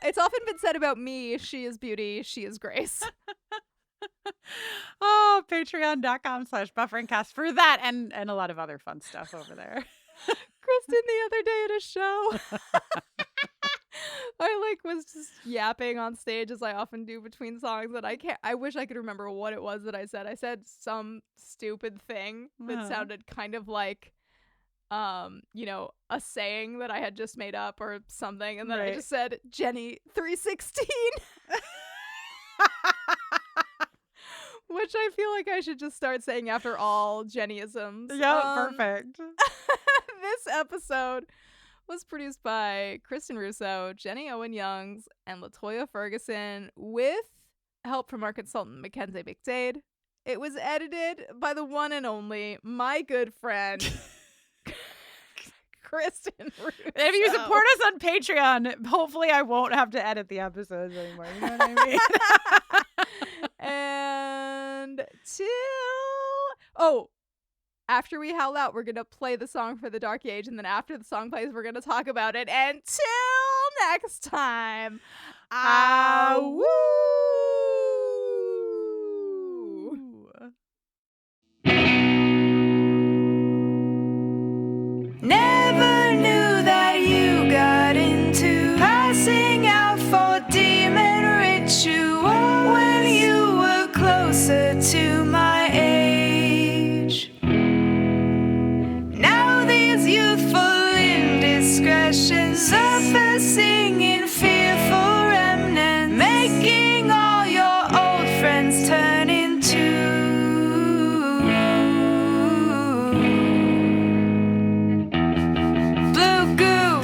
It's often been said about me, she is beauty, she is grace. Oh, patreon.com/bufferingcast for that and a lot of other fun stuff over there. Kristin, the other day at a show, I was just yapping on stage, as I often do between songs, and I wish I could remember what it was that I said. I said some stupid thing that sounded kind of like a saying that I had just made up or something, and then I just said Jenny 316. Which I feel like I should just start saying after all Jennyisms. Yeah, perfect. This episode was produced by Kristin Russo, Jenny Owen Youngs, and LaToya Ferguson, with help from our consultant Mackenzie McDade. It was edited by the one and only, my good friend, Kristin Russo. If you support us on Patreon, hopefully I won't have to edit the episodes anymore. You know what I mean? And after we howl out, we're going to play the song for the Dark Age, and then after the song plays, we're going to talk about it. Until next time, woo! Never knew that you got into passing out for demon ritual when you were closer to my age. Now these youthful indiscretions surfacing in fearful remnants, making all your old friends turn into blue goo.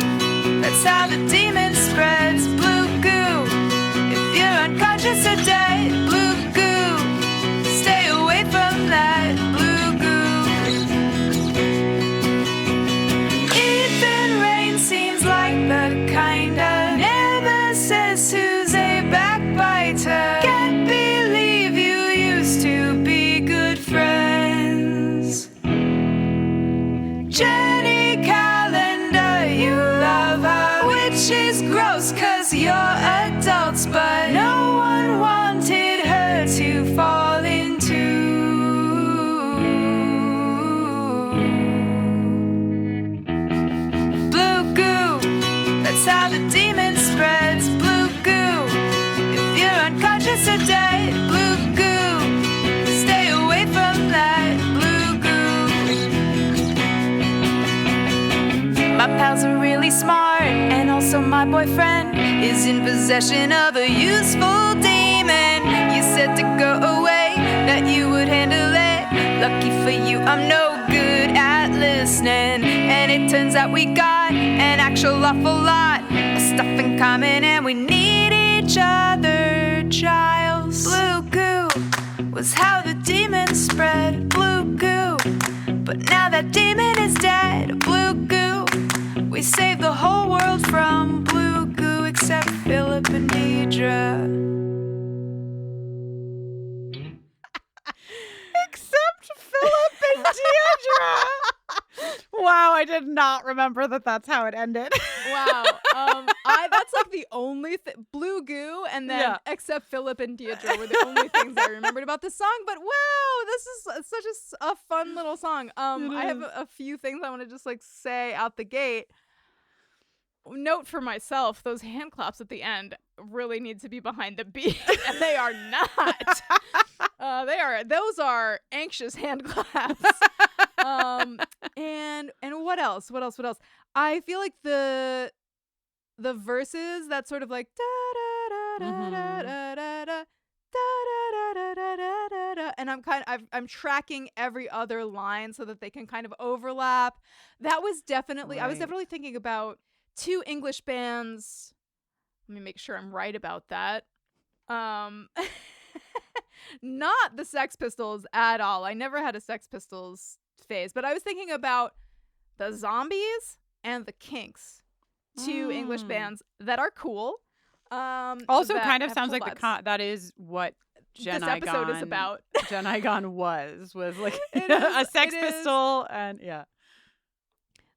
That's how the demon spreads. Blue goo. If you're unconscious or dead, blue goo. Stay away from that blue goo. Even Rayne seems like the kind of nemesis who's a backbiter. Can't believe you used to be good friends. Jenny Calendar, you love her, which is gross 'cause you're adults, but no one wanted her to fall into blue goo. That's how the demon spreads. Blue goo. If you're unconscious or dead, blue goo. Stay away from that blue goo. My pals are really smart, and also my boyfriend is in possession of a useful demon. You said to go away, that you would handle it. Lucky for you, I'm no good at listening. And it turns out we got an actual awful lot of stuff in common, and we need each other, Giles. Blue goo was how the demons spread. Blue But now that demon is dead, blue goo. We saved the whole world from blue goo except Philip and Diedre. Except Philip and Diedre. Wow, I did not remember that that's how it ended. Wow. That's like the only blue goo and then except Philip and Diedre were the only things I remembered about this song. But wow, this is such a fun little song. I have a few things I want to just like say out the gate. Note for myself, those hand claps at the end really need to be behind the beat, and they are not. Those are anxious hand claps. And what else? What else? I feel like the verses, that sort of like da da da da da da da da da da da da, and I'm tracking every other line so that they can kind of overlap. That was definitely I was definitely thinking about two English bands. Let me make sure I'm right about that. Not the Sex Pistols at all. I never had a Sex Pistols phase, but I was thinking about the Zombies and the Kinks, two English bands that are cool. Also, kind of sounds like that is what this episode is about. Jen Eyghon was like a Sex Pistol and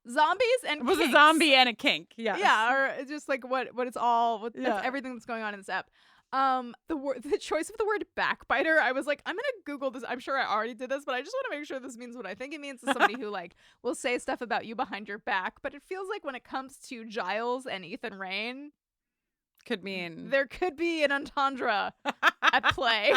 Zombies and it was kinks. A zombie and a kink. Yeah, or just like what it's all everything that's going on in this app. The choice of the word backbiter, I was like, I'm gonna Google this. I'm sure I already did this, but I just want to make sure this means what I think it means to somebody who like will say stuff about you behind your back. But it feels like when it comes to Giles and Ethan Rayne, could mean there could be an entendre at play.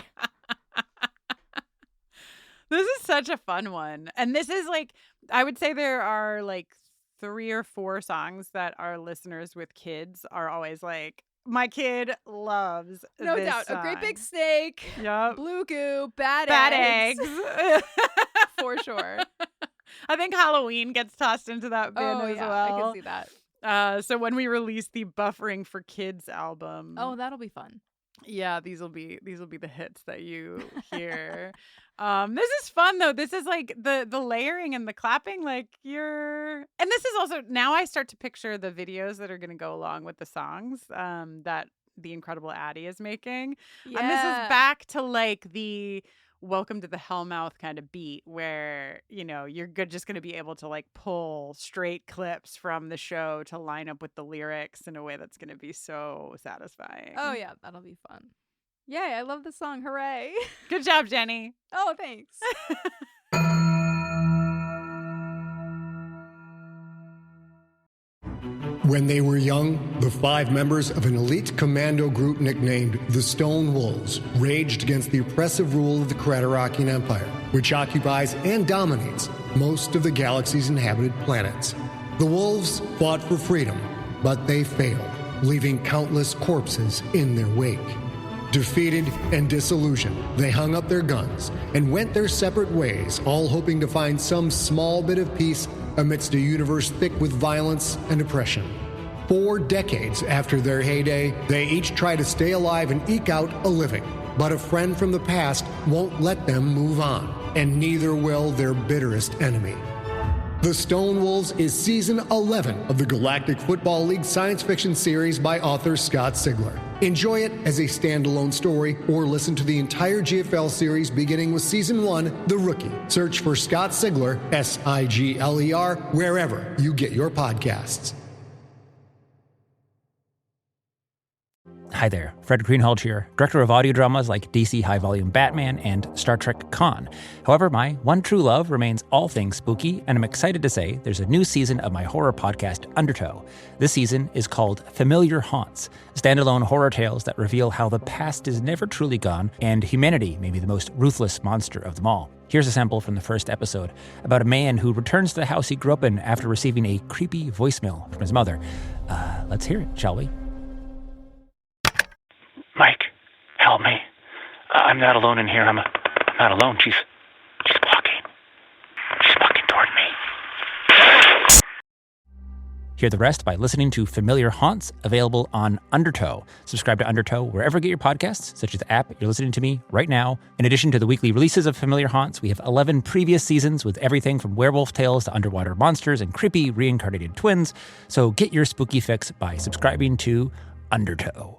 This is such a fun one. And this is like, I would say there are like 3 or 4 songs that our listeners with kids are always like, my kid loves no this doubt. song. A Great Big Snake, blue goo, bad eggs. For sure. I think Halloween gets tossed into that bin as well. I can see that. So when we release the Buffering for Kids album. Oh, that'll be fun. Yeah, these will be the hits that you hear. This is fun though. This is like the layering and the clapping, like and this is also, now I start to picture the videos that are going to go along with the songs that the Incredible Addie is making. Yeah. And this is back to like the Welcome to the Hellmouth kind of beat where, you're just going to be able to like pull straight clips from the show to line up with the lyrics in a way that's going to be so satisfying. Oh yeah, that'll be fun. Yay, I love this song. Hooray. Good job, Jenny. Oh, thanks. When they were young, the 5 members of an elite commando group nicknamed the Stone Wolves raged against the oppressive rule of the Craterakian Empire, which occupies and dominates most of the galaxy's inhabited planets. The Wolves fought for freedom, but they failed, leaving countless corpses in their wake. Defeated and disillusioned, they hung up their guns and went their separate ways, all hoping to find some small bit of peace amidst a universe thick with violence and oppression. 4 decades after their heyday, they each try to stay alive and eke out a living. But a friend from the past won't let them move on, and neither will their bitterest enemy. The Stone Wolves is Season 11 of the Galactic Football League science fiction series by author Scott Sigler. Enjoy it as a standalone story, or listen to the entire GFL series beginning with Season 1, The Rookie. Search for Scott Sigler, Sigler, wherever you get your podcasts. Hi there, Fred Greenhalgh here, director of audio dramas like DC High Volume Batman and Star Trek Con. However, my one true love remains all things spooky, and I'm excited to say there's a new season of my horror podcast, Undertow. This season is called Familiar Haunts, standalone horror tales that reveal how the past is never truly gone, and humanity may be the most ruthless monster of them all. Here's a sample from the first episode about a man who returns to the house he grew up in after receiving a creepy voicemail from his mother. Let's hear it, shall we? Mike, help me. I'm not alone in here. I'm not alone. She's walking. She's walking toward me. Hear the rest by listening to Familiar Haunts, available on Undertow. Subscribe to Undertow wherever you get your podcasts, such as the app you're listening to me right now. In addition to the weekly releases of Familiar Haunts, we have 11 previous seasons with everything from werewolf tales to underwater monsters and creepy reincarnated twins. So get your spooky fix by subscribing to Undertow.